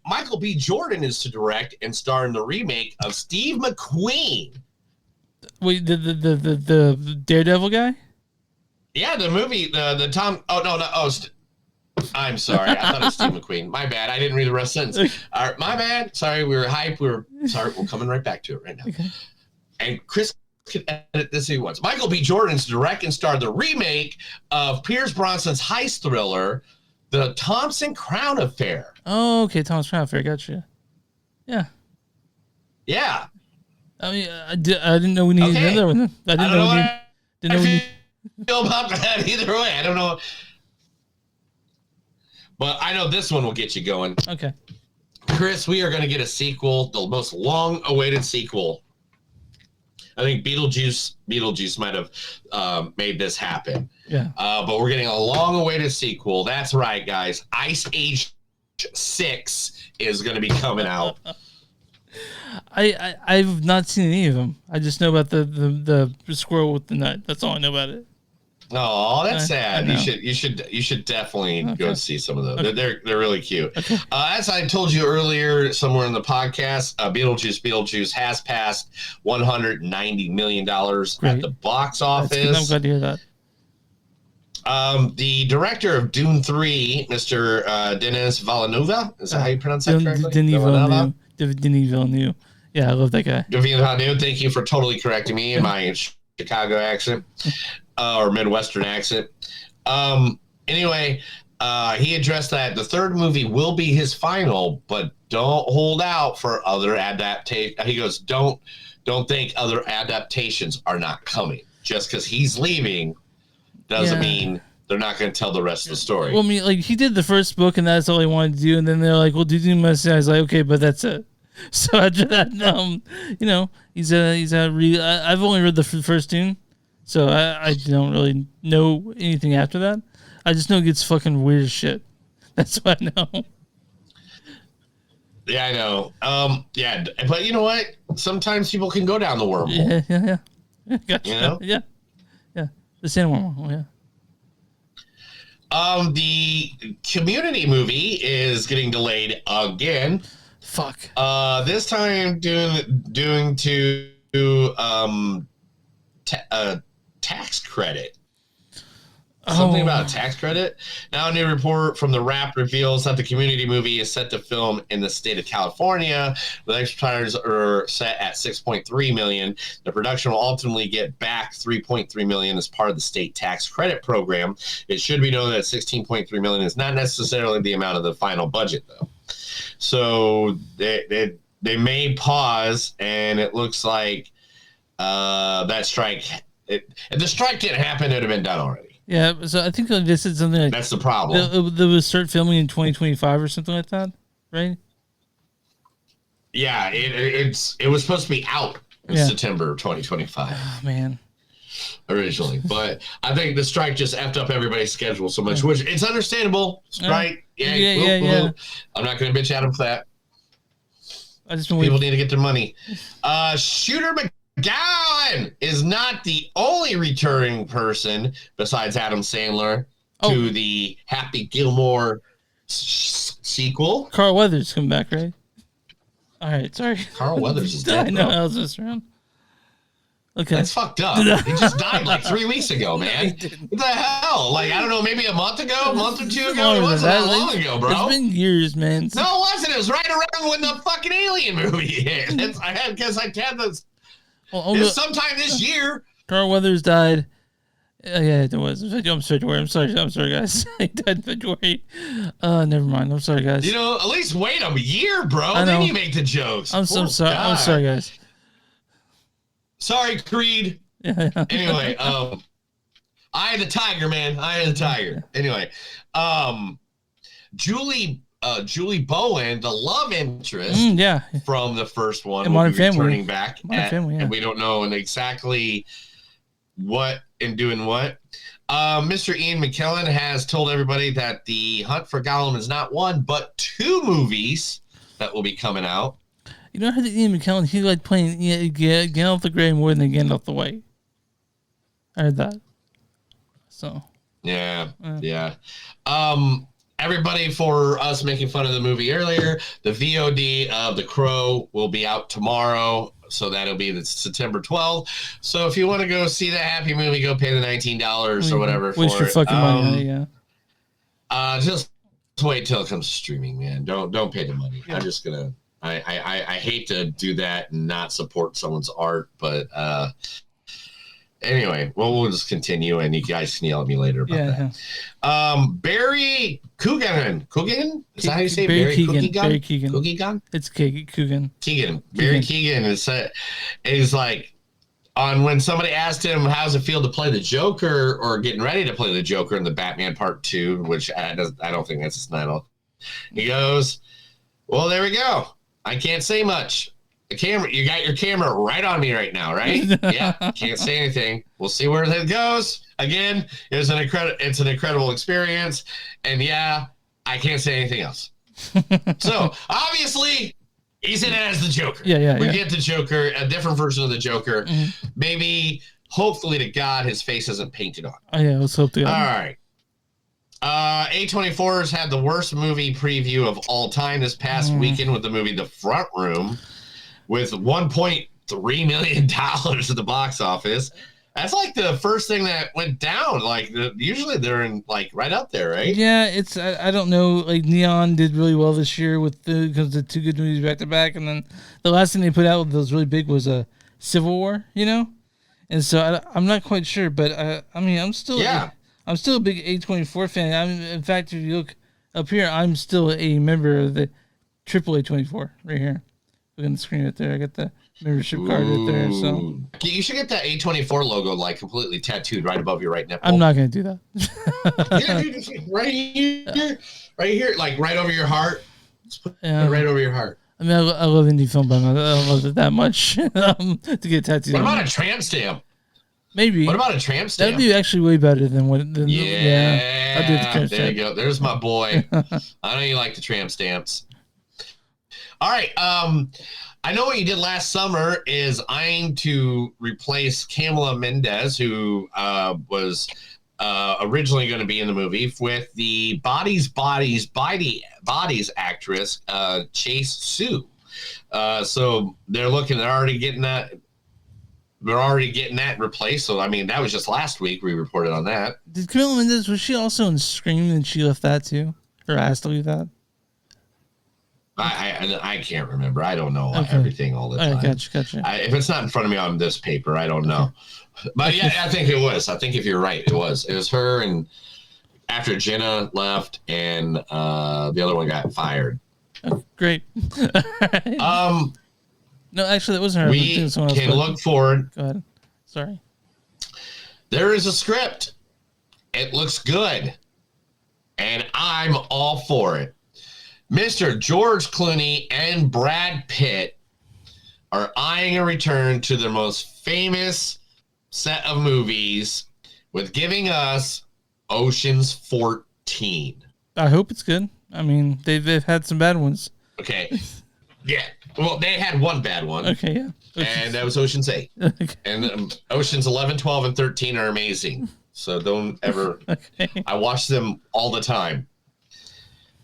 Michael B. Jordan is to direct and star in the remake of Steve McQueen. Wait, the Daredevil guy? Yeah, the movie, the Tom. Oh no. I'm sorry. I thought it was Steve McQueen. My bad. I didn't read the rest of the sentence. All right, my bad. Sorry, we were hyped. We're coming right back to it right now. Okay. And Chris can edit this if he wants. Michael B. Jordan's direct and star the remake of Pierce Brosnan's heist thriller, The Thompson Crown Affair. Oh, okay, Thompson Crown Affair. Gotcha. Yeah. Yeah. I mean, I didn't know we needed another one. I didn't know we feel about that either way. I don't know. But I know this one will get you going. Okay. Chris, we are going to get a sequel, the most long-awaited sequel. I think Beetlejuice might have made this happen. Yeah. But we're getting a long-awaited sequel. That's right, guys. Ice Age 6 is going to be coming out. I've not seen any of them. I just know about the squirrel with the nut. That's all I know about it. Oh, that's sad. You should definitely go see some of those. Okay. They're really cute. Okay. As I told you earlier, somewhere in the podcast, Beetlejuice has passed $190 million at the box office. I'm glad to hear that. The director of Dune 3, Mr. Denis Villeneuve, is that how you pronounce that correctly? Denis Villeneuve. Yeah, I love that guy. Denis Villeneuve, thank you for totally correcting me in my Chicago accent. Or Midwestern accent. Anyway, he addressed that the third movie will be his final, but don't hold out for other adaptations. He goes, don't think other adaptations are not coming. Just because he's leaving doesn't mean they're not going to tell the rest of the story. Well, I mean, like he did the first book, and that's all he wanted to do, and then they're like, "Well, did you must?" I was like, "Okay, but that's it." So after that, I've only read the first Dune. So I don't really know anything after that. I just know it gets fucking weird as shit. That's what I know. Yeah, I know. Yeah, but you know what? Sometimes people can go down the wormhole. Yeah. Gotcha. You know? Yeah. The sand wormhole. Yeah. The Community movie is getting delayed again. Fuck. This time doing to tax credit. Something about a tax credit. Now, a new report from The Wrap reveals that the Community movie is set to film in the state of California. The expenditures are set at $6.3 million. The production will ultimately get back $3.3 million as part of the state tax credit program. It should be known that $16.3 million is not necessarily the amount of the final budget, though. So they may pause, and it looks like that strike. If the strike didn't happen, it would have been done already. Yeah, so I think this is something like that's the problem. They will start filming in 2025 or something like that, right? Yeah, it was supposed to be out in September 2025. Oh, man. Originally, but I think the strike just effed up everybody's schedule so much, which it's understandable. Strike, yeah. I'm not going to bitch at them for that. People need to get their money. Shooter McGowan is not the only returning person besides Adam Sandler to the Happy Gilmore sequel. Carl Weathers come back, right? All right, sorry. Carl Weathers is dead. I know, I was just around. Okay. That's fucked up. He just died like 3 weeks ago, man. What the hell? Like, I don't know, maybe a month ago, a month or two ago? It wasn't that long ago, bro. It's been years, man. No, it wasn't. It was right around when the fucking Alien movie hit. I had this. It was sometime this year. Carl Weathers died. Yeah, it was. I'm sorry, guys. He died in February. Never mind. I'm sorry, guys. You know, at least wait a year, bro. Then you make the jokes. I'm so sorry. I'm sorry, guys. Sorry, Creed. Anyway, Eye of the Tiger, man. Eye of the Tiger. Anyway, Julie Bowen, the love interest from the first one, will be returning back. And we don't know exactly what and doing what. Mr. Ian McKellen has told everybody that the Hunt for Gollum is not one, but 2 movies that will be coming out. You know how the Ian McKellen, he liked playing Gandalf the Grey more than Gandalf the White. I heard that. So. Yeah. Everybody, for us making fun of the movie earlier, the VOD of The Crow will be out tomorrow. So that'll be the September 12th. So if you want to go see that happy movie, go pay the $19 or whatever for it. Waste your fucking money, just wait till it comes to streaming, man. Don't pay the money. I'm just gonna. I hate to do that and not support someone's art, but anyway, we'll just continue, and you guys can yell at me later about that. Barry Coogan. Is that how you say it? Barry Keegan? Coogan? It's Coogan. Barry Keegan is like, on when somebody asked him how's it feel to play the Joker or getting ready to play the Joker in the Batman Part 2, which I don't think that's his title. He goes, well, there we go. I can't say much. The camera, you got your camera right on me right now, right? Yeah, can't say anything. We'll see where that goes. Again, it's an incredible experience, and yeah, I can't say anything else. So obviously, he's in it as the Joker. We get the Joker, a different version of the Joker. Mm-hmm. Maybe, hopefully to God, his face isn't painted on. Oh yeah, let's hope to God. All right. A24's had the worst movie preview of all time this past weekend with the movie The Front Room, with $1.3 million at the box office. That's like the first thing that went down. Like usually they're in like right up there, right? Yeah, it's I don't know. Like Neon did really well this year because the 2 good movies back to back, and then the last thing they put out that was really big was a Civil War, And so I'm not quite sure, but I mean I'm still a big A24 fan. In fact, if you look up here, I'm still a member of the Triple A24 right here. Look at the screen right there. I got the membership card right there. So you should get that A24 logo like completely tattooed right above your right nipple. I'm not gonna do that. Yeah, dude, just right here, like right over your heart. Right over your heart. I mean, I love indie film, but I don't love it that much to get tattooed. What about a tramp stamp? Maybe. What about a tramp stamp? That'd be actually way better than what. I'll do the tramp stamp. You go. There's my boy. I know you like the tramp stamps. All right. I know what you did last summer is eyeing to replace Kamala Mendes, who was originally going to be in the movie, with the Bodies actress, Chase Sue. So they're already getting that. We're already getting that replaced. So, I mean, that was just last week. We reported on that. Did Kamala Mendes, was she also in Scream and she left that too? Or asked to leave that? I can't remember. I don't know everything all the time. Gotcha. If it's not in front of me on this paper, I don't know. But yeah, I think it was. I think if you're right, it was. It was her, and after Jenna left and the other one got fired. Oh, great. No, actually, that wasn't her. We can look forward. Go ahead. Sorry. There is a script. It looks good. And I'm all for it. Mr. George Clooney and Brad Pitt are eyeing a return to their most famous set of movies with giving us Ocean's 14. I hope it's good. I mean, they've had some bad ones. Okay. Yeah. Well, they had one bad one. Okay, yeah. And that was Ocean's 8. Okay. And Oceans 11, 12, and 13 are amazing. So don't ever... Okay. I watch them all the time.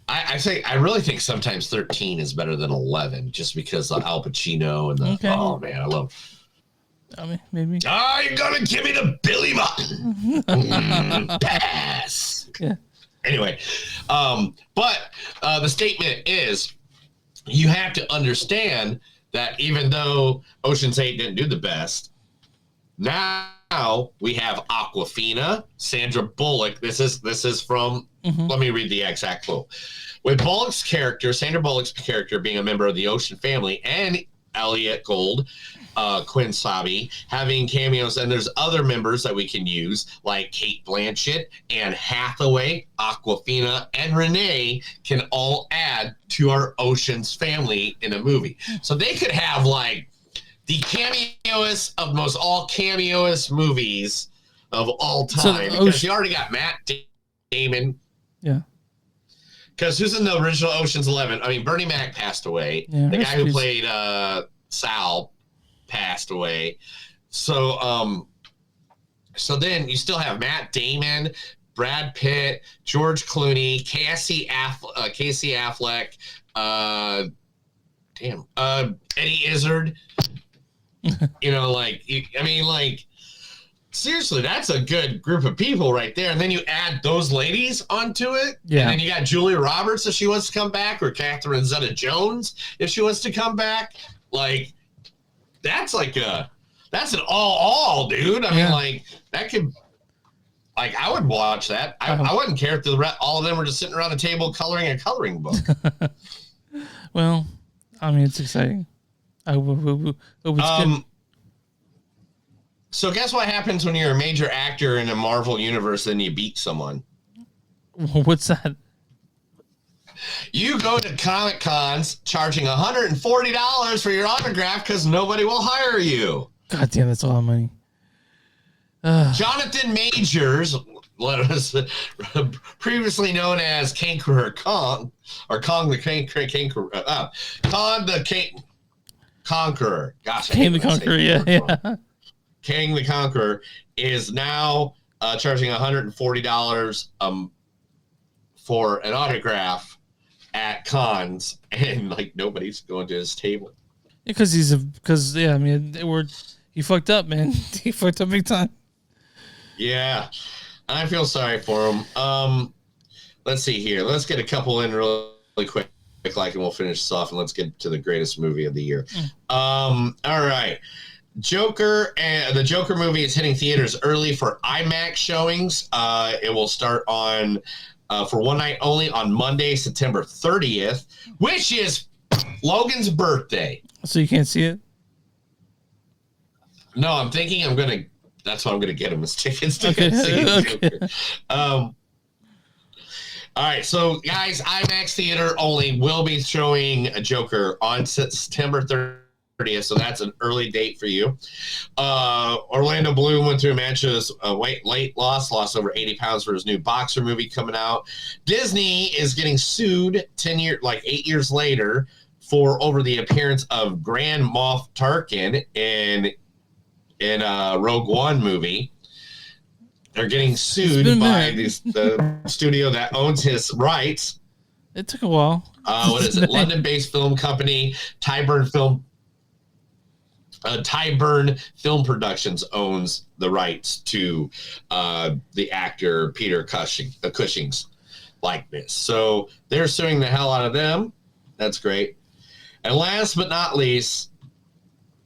I really think sometimes 13 is better than 11 just because of Al Pacino and the... Okay. Oh, man, I love... I mean, maybe. Oh, you're going to give me the Billy Martin. Pass. Yeah. Anyway, but the statement is you have to understand that even though Ocean's 8 didn't do the best, now we have Awkwafina, Sandra Bullock. This is from, let me read the exact quote. With Sandra Bullock's character being a member of the Ocean family, and Elliot Gould, Quinn Sabi, having cameos, and there's other members that we can use, like Kate Blanchett, Anne Hathaway, Awkwafina, and Renee can all add to our Ocean's family in a movie. So they could have like the cameoist of most all cameoist movies of all time. Because you already got Matt Damon. Yeah. Because who's in the original Ocean's 11? I mean, Bernie Mac passed away. Yeah, the guy who played Sal passed away. So then you still have Matt Damon, Brad Pitt, George Clooney, Casey Affleck, Eddie Izzard. Seriously, that's a good group of people right there. And then you add those ladies onto it. Yeah. And then you got Julia Roberts if she wants to come back, or Catherine Zeta-Jones if she wants to come back. Like, that's an all, dude. I mean, that could, I would watch that. I wouldn't care if all of them were just sitting around the table coloring a coloring book. Well, I mean, it's exciting. I hope it's good. So guess what happens when you're a major actor in a Marvel universe and you beat someone? What's that? You go to Comic Cons charging $140 for your autograph because nobody will hire you. God damn, that's a lot of money. Jonathan Majors, previously known as Conqueror Kong, or Kong the Conqueror. Gosh, King the Conqueror, yeah. King the Conqueror is now charging $140 for an autograph at cons, and nobody's going to his table. Because he fucked up, man. He fucked up big time. Yeah, I feel sorry for him. Let's see here. Let's get a couple in really quick, and we'll finish this off, and let's get to the greatest movie of the year. All right. Joker, and the Joker movie is hitting theaters early for IMAX showings. It will start on for one night only on Monday, September 30th, which is Logan's birthday. So you can't see it? No, I'm thinking that's why I'm gonna get him his tickets to Okay. see Okay. Joker. All right, so guys, IMAX theater only will be showing a Joker on September 30th. So that's an early date for you. Orlando Bloom went through a match of weight lost over 80 pounds for his new boxer movie coming out. Disney is getting sued 8 years later over the appearance of Grand Moff Tarkin in Rogue One movie. They're getting sued by the studio that owns his rights. It took a while. What is it? London-based film company Tyburn Film Productions owns the rights to the actor Peter Cushing's likeness. So they're suing the hell out of them. That's great. And last but not least,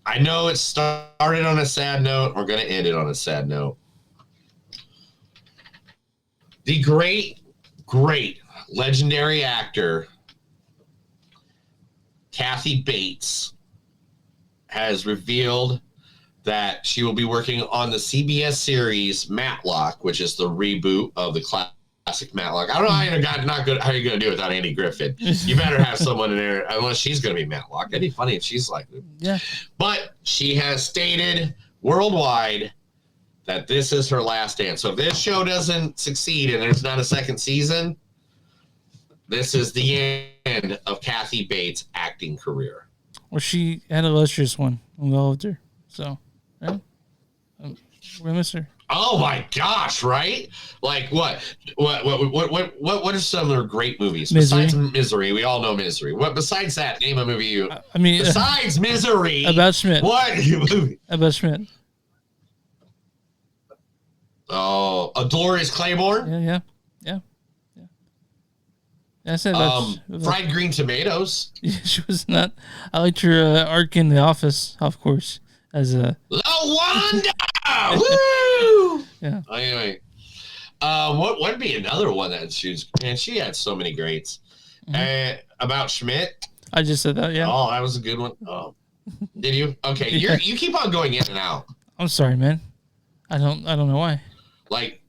I know it started on a sad note. We're going to end it on a sad note. The great, great legendary actor Kathy Bates has revealed that she will be working on the CBS series Matlock, which is the reboot of the classic Matlock. I don't know how you're how you're gonna do it without Andy Griffin. You better have someone in there, unless she's gonna be Matlock. It'd be funny if she's like, yeah. But she has stated worldwide that this is her last dance. So if this show doesn't succeed and there's not a second season, this is the end of Kathy Bates' acting career. Well, she had a illustrious one. We all loved her. So, right? We miss her. Oh my gosh! Right? Like what are some of her great movies besides Misery? We all know Misery. What besides that? Name a movie you. I mean, besides Misery. About Schmidt. What movie? About Schmidt. Oh, Dolores Claiborne. Yeah. I said about Fried Green Tomatoes. Yeah, she was not. I liked her arc in The Office, of course, as a LaWanda. Woo! Yeah. Anyway, what would be another one that she had so many greats. About Schmidt. I just said that. Yeah. Oh, that was a good one. Oh, did you? Okay, you keep on going in and out. I'm sorry, man. I don't know why. Like,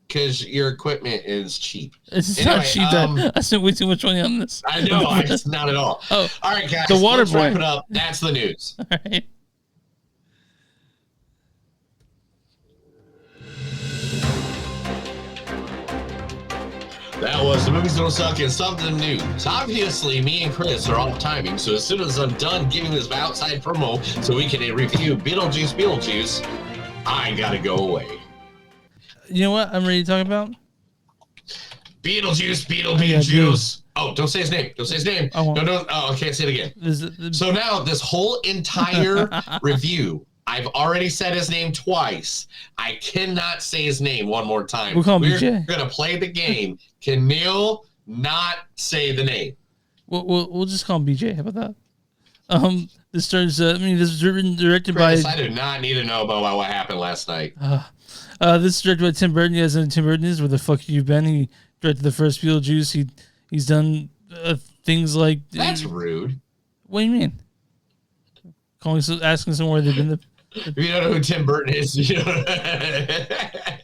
because your equipment is cheap. It's not cheap. I spent way too much money on this. I know. It's not at all. Oh, all right, guys. The Water let's Boy. wrap it up. That's the news. All right. That was The Movies Don't Suck and Something New. So obviously, me and Chris are off timing, so as soon as I'm done giving this outside promo so we can review Beetlejuice, I gotta go away. You know what I'm ready to talk about? Beetlejuice. Oh, don't say his name. Don't say his name. I won't. No. Oh, I can't say it again. So now this whole entire review, I've already said his name twice. I cannot say his name one more time. We'll call him We're BJ. going to play the game. Can Neil not say the name? We'll just call him BJ. How about that? This stars. This was written directed Chris, by. I do not need to know about what happened last night. This is directed by Tim Burton. You guys know who Tim Burton is. Where the fuck you been? He directed the first Beetlejuice. He's done things like. That's rude. What do you mean? Asking someone where they've been. If you don't know who Tim Burton is, you know.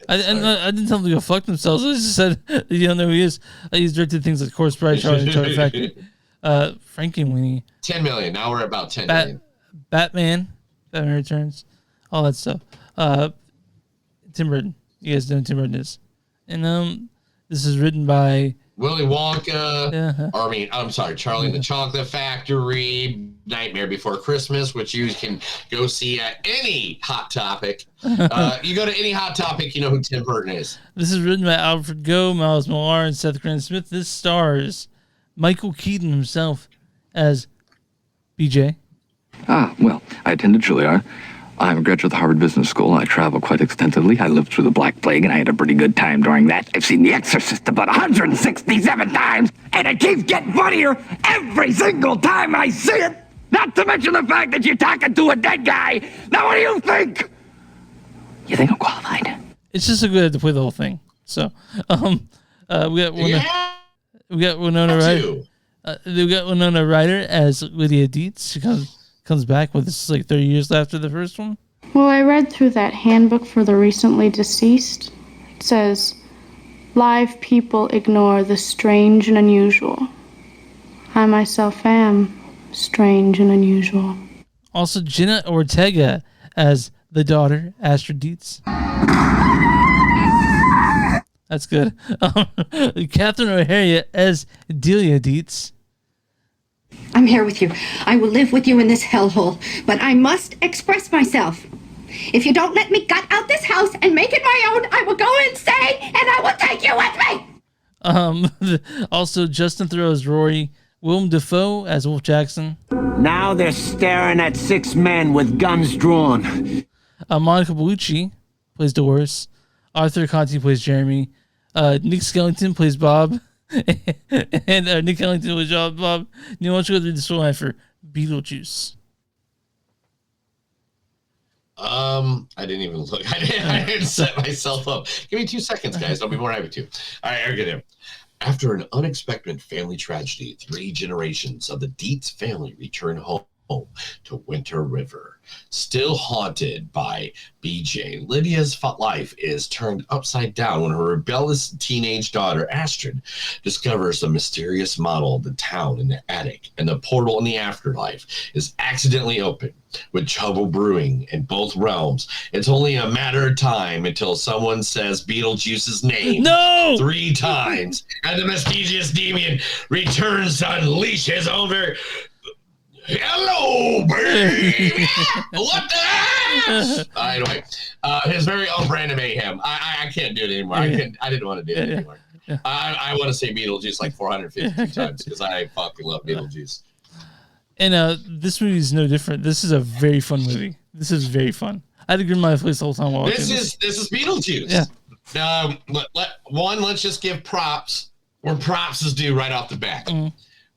I didn't tell them to go fuck themselves. I just said you don't know who he is. He's directed things like Corpse Bride, Charlie Factory, Frankenweenie. 10 million. Now we're at about 10 million. Batman Returns, all that stuff. Tim Burton. You guys know who Tim Burton is. And this is written by Willy Wonka. Yeah. Or I'm sorry, Charlie and the Chocolate Factory, Nightmare Before Christmas, which you can go see at any Hot Topic. You go to any Hot Topic, you know who Tim Burton is. This is written by Alfred Goh, Miles Millar, and Seth Grant-Smith. This stars Michael Keaton himself as BJ. Well, I attended Juilliard. I'm a graduate of the Harvard Business School. I travel quite extensively. I lived through the Black Plague, and I had a pretty good time during that. I've seen The Exorcist about 167 times, and it keeps getting funnier every single time I see it. Not to mention the fact that you're talking to a dead guy. Now, what do you think? You think I'm qualified? It's just so good to play the whole thing. So, we got Winona Ryder. We got Winona Ryder as Lydia Dietz. She comes back with this like 30 years after the first one. Well, I read through that handbook for the recently deceased. It says, live people ignore the strange and unusual. I myself am strange and unusual. Also, Jenna Ortega as the daughter, Astrid Dietz. That's good. Catherine O'Hara as Delia Dietz. I'm here with you. I will live with you in this hellhole, but I must express myself. If you don't let me gut out this house and make it my own, I will go insane and I will take you with me. Also, Justin Theroux as Rory, Willem Dafoe as Wolf Jackson. Now they're staring at 6 men with guns drawn. Monica Bellucci plays Dolores. Arthur Conti plays Jeremy. Nick Skellington plays Bob. And Nick Ellington was Bob. You want to go through the storyline for Beetlejuice? I didn't even look. I didn't set myself up. Give me 2 seconds, guys. I'll be more happy to. All right, I'll get in. After an unexpected family tragedy, 3 generations of the Dietz family return home to Winter River. Still haunted by BJ, Lydia's life is turned upside down when her rebellious teenage daughter, Astrid, discovers a mysterious model of the town in the attic, and the portal in the afterlife is accidentally opened. With trouble brewing in both realms, it's only a matter of time until someone says Beetlejuice's name 3 times, and the mischievous demon returns to unleash his over. Hello, baby. What the heck? Anyway, his very own brand of mayhem. I can't do it anymore. I didn't want to do it anymore. I want to say Beetlejuice like 452 times because I fucking love Beetlejuice. And this movie is no different. This is a very fun movie. This is very fun. I had to grin my face the whole time watching this is Beetlejuice. Yeah. Let's just give props where props is due right off the bat.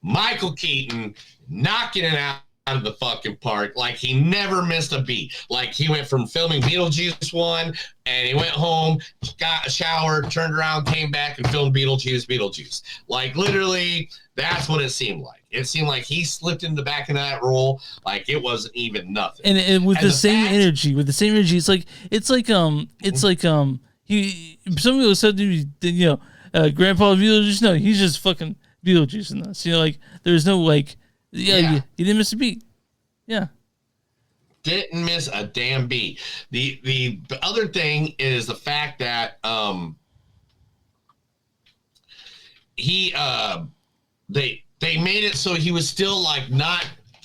Michael Keaton knocking it out of the fucking park like he never missed a beat. Like he went from filming Beetlejuice 1 and he went home, got a shower, turned around, came back and filmed Beetlejuice. Like literally, that's what it seemed like. It seemed like he slipped in the back of that role like it wasn't even nothing. And with the same energy, it's like he. Some people said to me, Grandpa Beetlejuice. No, he's just fucking Beetlejuice in this. Like there's no like. Yeah. You didn't miss a beat. Yeah. Didn't miss a damn beat. The other thing is the fact that they made it so he was still like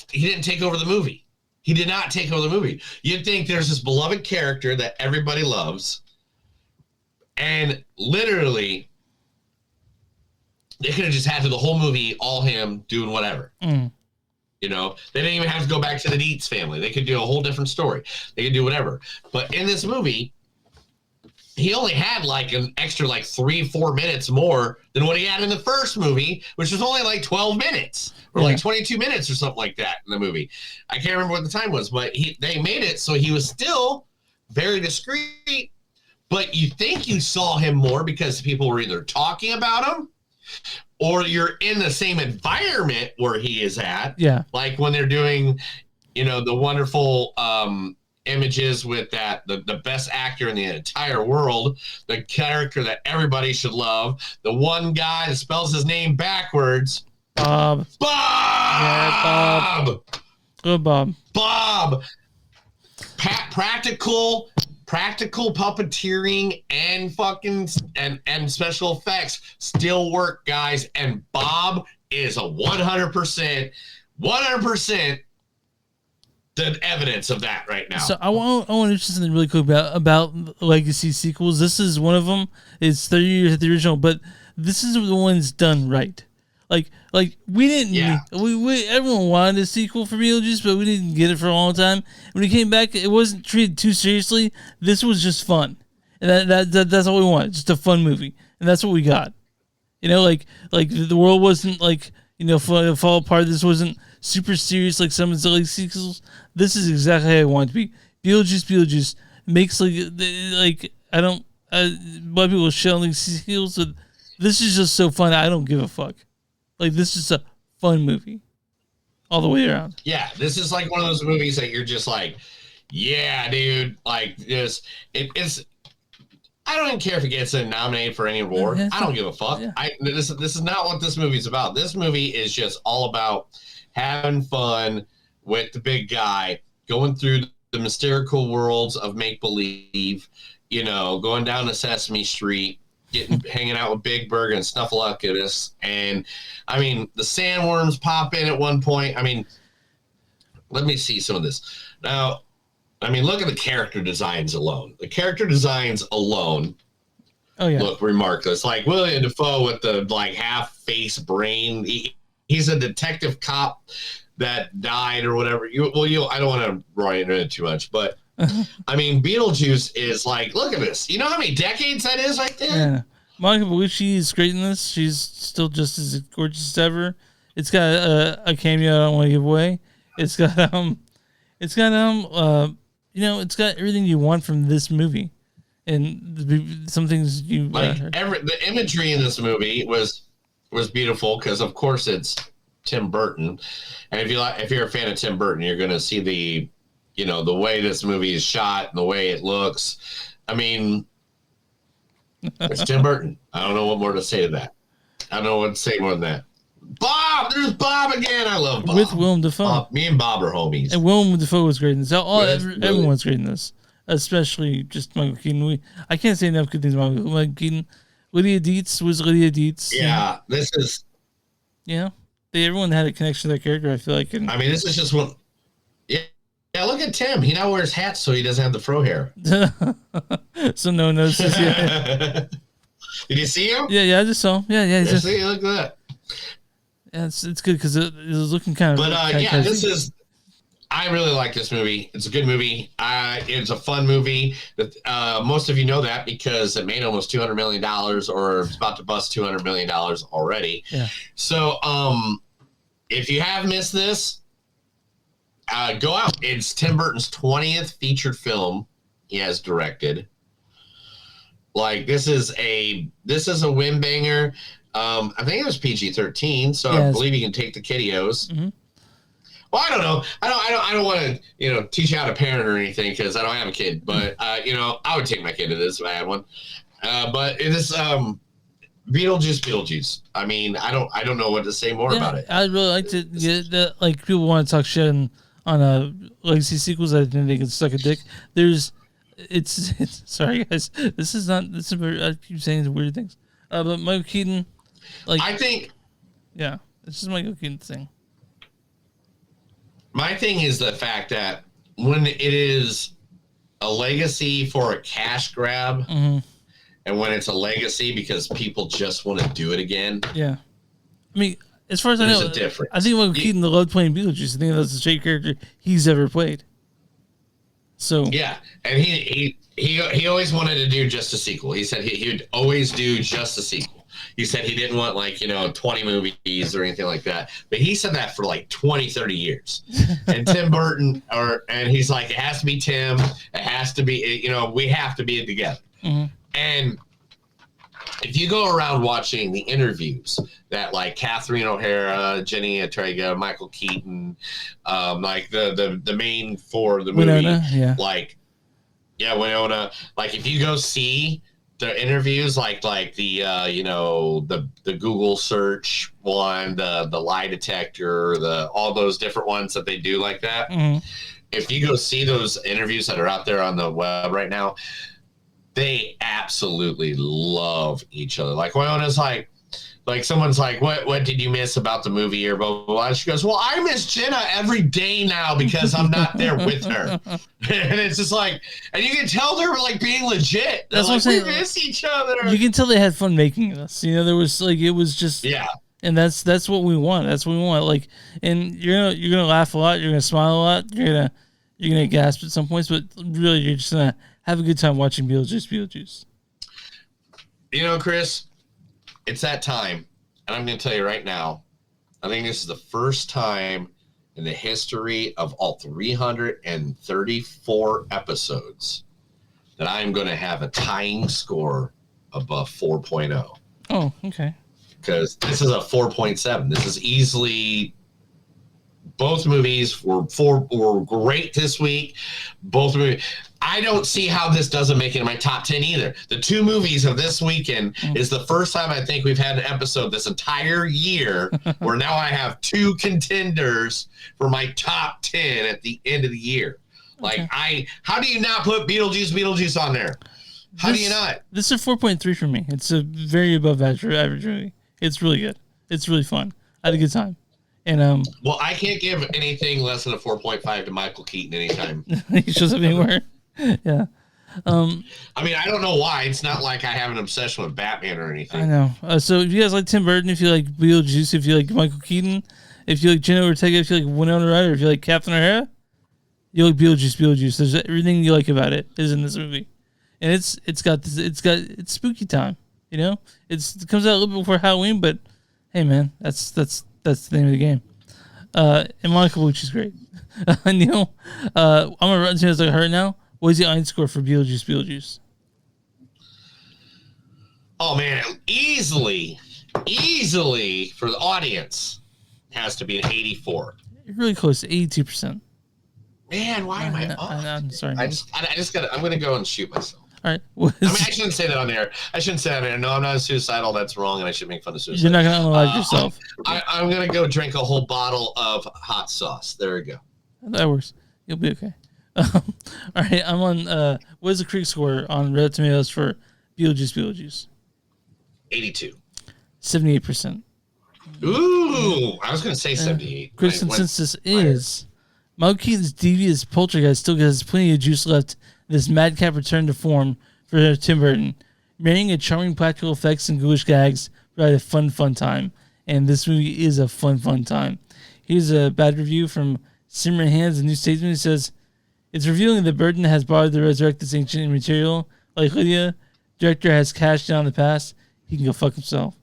he didn't take over the movie. He did not take over the movie. You'd think there's this beloved character that everybody loves, and literally they could have just had the whole movie all him doing whatever. They didn't even have to go back to the Dietz family. They could do a whole different story. They could do whatever. But in this movie, he only had like an extra like 3-4 minutes more than what he had in the first movie, which was only like 12 minutes or like 22 minutes or something like that in the movie. I can't remember what the time was, but they made it so he was still very discreet, but you think you saw him more because people were either talking about him or you're in the same environment where he is at. Yeah. Like when they're doing, the wonderful images with the best actor in the entire world, the character that everybody should love, the one guy that spells his name backwards. Bob. Yeah, Bob. Good Bob. Bob. Practical puppeteering and fucking and special effects still work, guys. And Bob is a 100% the evidence of that right now. So I want to mention something really cool about legacy sequels. This is one of them. It's 30 years of the original, but this is the one's done right. Like we didn't. Yeah. We everyone wanted a sequel for Beetlejuice, but we didn't get it for a long time. When it came back, it wasn't treated too seriously. This was just fun, and that's all we wanted. Just a fun movie, and that's what we got. Like the world wasn't fall apart. This wasn't super serious like some of the like sequels. This is exactly how I want it to be. Beetlejuice makes like I don't. A lot of people shit on these sequels, but this is just so fun. I don't give a fuck. Like, this is a fun movie all the way around. Yeah, this is like one of those movies that you're just like, yeah, dude. Like, it's. I don't even care if it gets nominated for any award. I don't give a fuck. Yeah. This is not what this movie's about. This movie is just all about having fun with the big guy, going through the mystical worlds of make-believe, going down to Sesame Street, hanging out with Big Bird and Snuffleupagus, and I mean the sandworms pop in at one point. I mean, let me see some of this now. I mean, look at the character designs alone. The character designs alone, look remarkable. It's like William Dafoe with the like half face brain. He's a detective cop that died or whatever. I don't want to run into it too much, but. I mean, Beetlejuice is like, look at this. You know how many decades that is right there? Yeah. Monica Bellucci is great in this. She's still just as gorgeous as ever. It's got a cameo I don't want to give away. It's got it's got everything you want from this movie, and some things the imagery in this movie was beautiful because of course it's Tim Burton, and if you're a fan of Tim Burton, you're going to see the way this movie is shot and the way it looks. I mean, it's Tim Burton. I don't know what more to say to that. I don't know what to say more than that. Bob, there's Bob again. I love Bob. With Willem Dafoe. Me and Bob are homies. And Willem Dafoe was great in this. Everyone's great in this, especially just Michael Keaton. I can't say enough good things about Michael Keaton. Lydia Dietz was Lydia Dietz. Yeah, this is. Yeah, everyone had a connection to that character. I feel like. I mean, this is just one. Yeah, look at Tim. He now wears hats so he doesn't have the fro hair. So no one notices. Yeah. Did you see him? Yeah, I just saw him. Yeah. See, look at that. Yeah, it's good because it was looking kind of. But this is. I really like this movie. It's a good movie. It's a fun movie. Most of you know that because it made almost $200 million, or it's about to bust $200 million already. Yeah. So, if you have missed this, go out. It's Tim Burton's 20th featured film he has directed. Like this is a win banger. I think it was PG-13, so I believe you can take the kiddios. Mm-hmm. Well, I don't know. I don't want to teach you how to parent or anything because I don't have a kid. But I would take my kid to this if I had one. But this Beetlejuice. I mean, I don't know what to say more about it. I'd really like to get that. Like people want to talk shit on legacy sequels. I think they can suck a dick. It's sorry guys. This is I keep saying weird things. But Michael Keaton, I think, yeah, it's just Michael Keaton thing. My thing is the fact that when it is a legacy for a cash grab, mm-hmm. and when it's a legacy because people just want to do it again. Yeah, I mean, as far as I know, there's a difference. I think Michael Keaton loved playing Beetlejuice. I think that's the straight character he's ever played. So yeah, and he always wanted to do just a sequel. He said he would always do just a sequel. He said he didn't want 20 movies or anything like that. But he said that for 20, 30 years. And Tim Burton, and he's like, it has to be Tim. It has to be, we have to be together. Mm-hmm. And if you go around watching the interviews that Catherine O'Hara, Jenna Ortega, Michael Keaton, the main for the movie, Winona, Winona. If you go see the interviews, the Google search one, the lie detector, all those different ones that they do like that. Mm-hmm. If you go see those interviews that are out there on the web right now, they absolutely love each other. Winona's someone's what did you miss about the movie or blah, blah, blah. And she goes, well, I miss Jenna every day now because I'm not there with her. And it's just and you can tell they're being legit. That's what I'm saying. We miss each other. You can tell they had fun making this. There was it was just, yeah. And that's what we want. That's what we want. And you're gonna laugh a lot. You're gonna smile a lot. You're gonna gasp at some points, but really you're just gonna have a good time watching Beetlejuice. Chris, it's that time, and I'm going to tell you right now, I think this is the first time in the history of all 334 episodes that I'm going to have a tying score above 4.0. Oh, okay. Because this is a 4.7. This is easily... Both movies were great this week. Both movies... I don't see how this doesn't make it in my top 10 either. The two movies of this weekend is the first time I think we've had an episode this entire year where now I have two contenders for my top 10 at the end of the year. How do you not put Beetlejuice on there? How do you not? This is a 4.3 for me. It's a very above average movie. It's really good. It's really fun. I had a good time. And well, I can't give anything less than a 4.5 to Michael Keaton anytime. He shows up anywhere. Yeah. I mean, I don't know why. It's not like I have an obsession with Batman or anything. I know. So if you guys like Tim Burton, if you like Beetlejuice, if you like Michael Keaton, if you like Jenna Ortega, if you like Winona Ryder, if you like Catherine O'Hara, you like Beetlejuice. There's everything you like about it is in this movie, and it's spooky time. It comes out a little bit before Halloween, but hey, man, that's the name of the game. And Monica Bellucci's great. Neil, I'm gonna run to as I heard now. What is the Ein score for Beetlejuice? Oh man, easily for the audience. has to be an 84. You're really close to 82%. Man, why am I off? I'm sorry. I just got. I'm gonna go and shoot myself. All right. I mean, I shouldn't say that on there. No, I'm not suicidal. That's wrong, and I should make fun of suicide. You're not gonna unalive yourself. I'm gonna go drink a whole bottle of hot sauce. There we go. That works. You'll be okay. All right. I'm on. What is the critic score on Rotten Tomatoes for Beetlejuice? 82. 78%. Ooh, I was gonna say 78. Critic consensus is Michael Keaton's devious poltergeist still has plenty of juice left. This madcap return to form for Tim Burton, marrying a charming practical effects and ghoulish gags provide a fun time. And this movie is a fun time. Here's a bad review from Simmer Hands, a new statement. It says, "It's revealing that Burton has borrowed to resurrect this ancient material. Like Lydia, director has cashed in on the past. He can go fuck himself."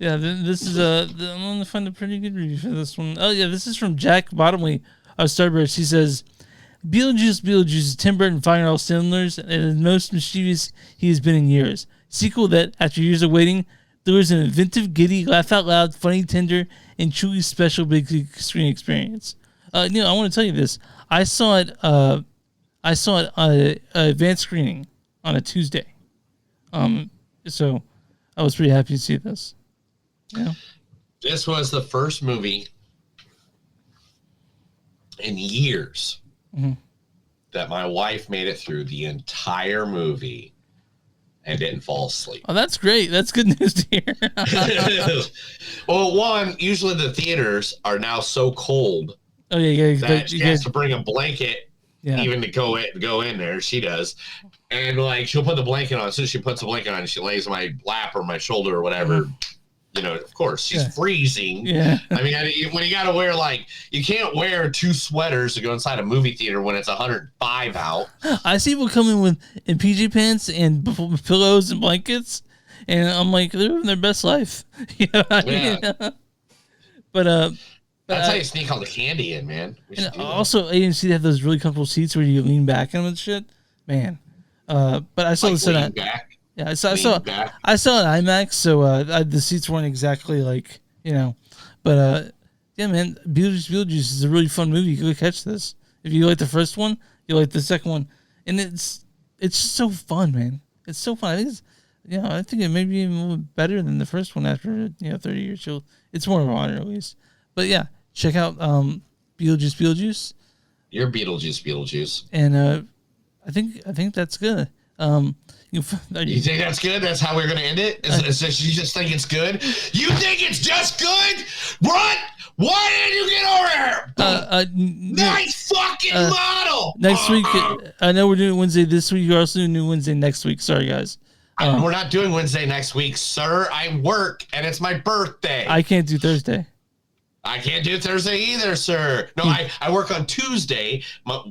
Yeah, this is I'm gonna find a pretty good review for this one. Oh yeah, this is from Jack Bottomley of Starburst. He says, Beetlejuice is Tim Burton firing all cylinders and the most mischievous he has been in years. Sequel that, after years of waiting, delivers an inventive, giddy, laugh out loud, funny, tender, and truly special big screen experience. I want to tell you this. I saw it on an advanced screening on a Tuesday. So I was pretty happy to see this. Yeah. This was the first movie in years that my wife made it through the entire movie and didn't fall asleep. Oh, that's great. That's good news to hear. Well, one, usually the theaters are now so cold that she has to bring a blanket even to go in there. She does. And like she'll put the blanket on. As soon as she puts the blanket on, she lays on my lap or my shoulder or whatever. Of course, she's freezing. Yeah. I mean, when you got to wear you can't wear 2 sweaters to go inside a movie theater when it's 105 out. I see people come in PJ pants and pillows and blankets, and I'm like, they're living their best life. But that's how you sneak all the candy in, man. And also, AMC have those really comfortable seats where you lean back on and shit, man. But I saw this in back. Yeah, I saw an IMAX, so the seats weren't exactly but yeah, man, Beetlejuice is a really fun movie. You go catch this. If you like the first one, you like the second one, and it's just so fun, man. It's so fun. I think it may be even a little better than the first one after 30 years. It's more of an honor at least. But yeah, check out Beetlejuice. You're Beetlejuice. And I think that's good. You think that's good? That's how we're going to end it? Is this, you just think it's good? You think it's just good? What? Why did you get over here? Nice fucking model! Next week, I know we're doing Wednesday this week. You're also doing Wednesday next week. Sorry, guys. We're not doing Wednesday next week, sir. I work, and it's my birthday. I can't do Thursday. I can't do Thursday either, sir. No, I work on Tuesday.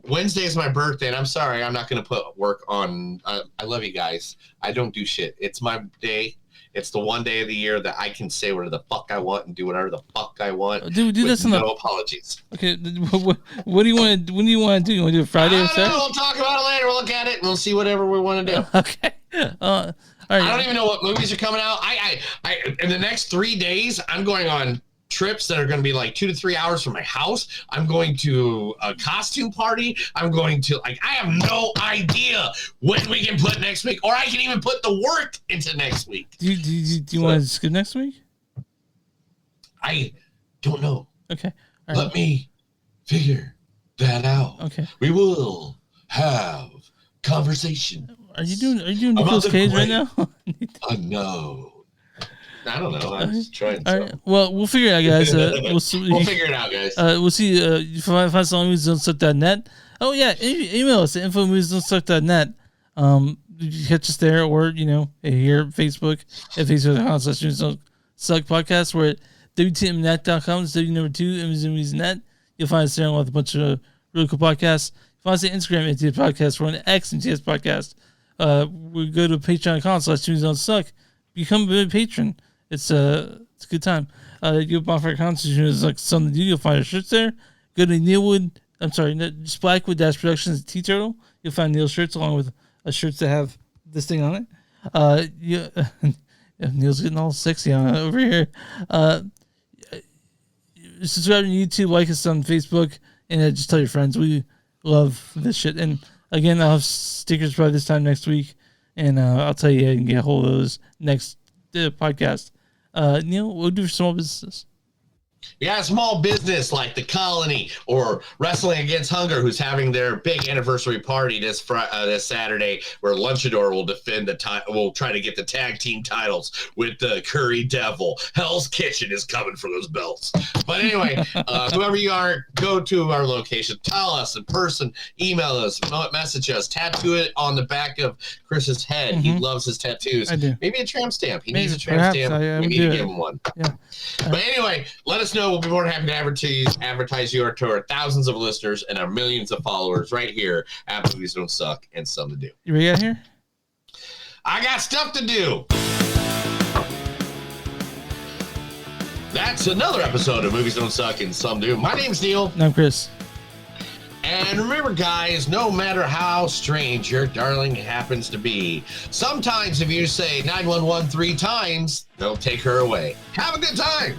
Wednesday is my birthday, and I'm sorry, I'm not going to put work on. I love you guys. I don't do shit. It's my day. It's the one day of the year that I can say whatever the fuck I want and do whatever the fuck I want. Do this on no apologies. Okay, what do you want to? When do you want to do? You want to do it Friday or Saturday? We'll talk about it later. We'll look at it and we'll see whatever we want to do. Okay. All right. I don't even know what movies are coming out. I in the next 3 days, I'm going on trips that are going to be like 2 to 3 hours from my house. I'm going to a costume party. I'm going to I have no idea when we can put next week, or I can even put the work into next week. Do you want to skip next week? I don't know. Okay. All right. Let me figure that out. Okay. We will have conversation. Are you doing Nicolas Cage right now? No. I don't know. I'm just trying. All right. Well, we'll figure it out, guys. We'll figure it out, guys. We'll see. You find us on moviesdon'tsuck.net. Oh yeah, email us at info@moviesdon'tsuck.net. You can catch us there, or here at Facebook at Facebook.com/moviesdon'tsuck podcast. We're at WTMnet.com. It's W2 You'll find us there with a bunch of really cool podcasts. Find us on Instagram at MTS Podcast. We're on X MTS Podcast. We go to patreon.com/moviesdon'tsuck. Become a patron. It's a good time. You go for constitution is like something to do. You'll find our shirts there. Go to just Blackwood-Productions T-Turtle. You'll find Neil's shirts along with shirts that have this thing on it. Yeah, Neil's getting all sexy on it over here. Subscribe to YouTube, like us on Facebook, and just tell your friends. We love this shit. And again, I'll have stickers by this time next week, and I'll tell you how you can get a hold of those next podcast. Neil, what do for small businesses? Yeah, small business like the Colony or Wrestling Against Hunger, who's having their big anniversary party this Saturday, where Lunchador will defend will try to get the tag team titles with the Curry Devil. Hell's Kitchen is coming for those belts. But anyway, whoever you are, go to our location, tell us in person, email us, message us, tattoo it on the back of Chris's head. He loves his tattoos. I do. Maybe a tramp stamp. He Maybe, needs a tramp stamp. We need to give him one. Yeah. But anyway, let us know. We'll be more than happy to advertise you to our thousands of listeners and our millions of followers right here at Movies Don't Suck and Some to Do. You ready out here? I got stuff to do. That's another episode of Movies Don't Suck and Some Do. My name's Neil. And I'm Chris. And remember, guys, no matter how strange your darling happens to be, sometimes if you say 911 3 times, they'll take her away. Have a good time.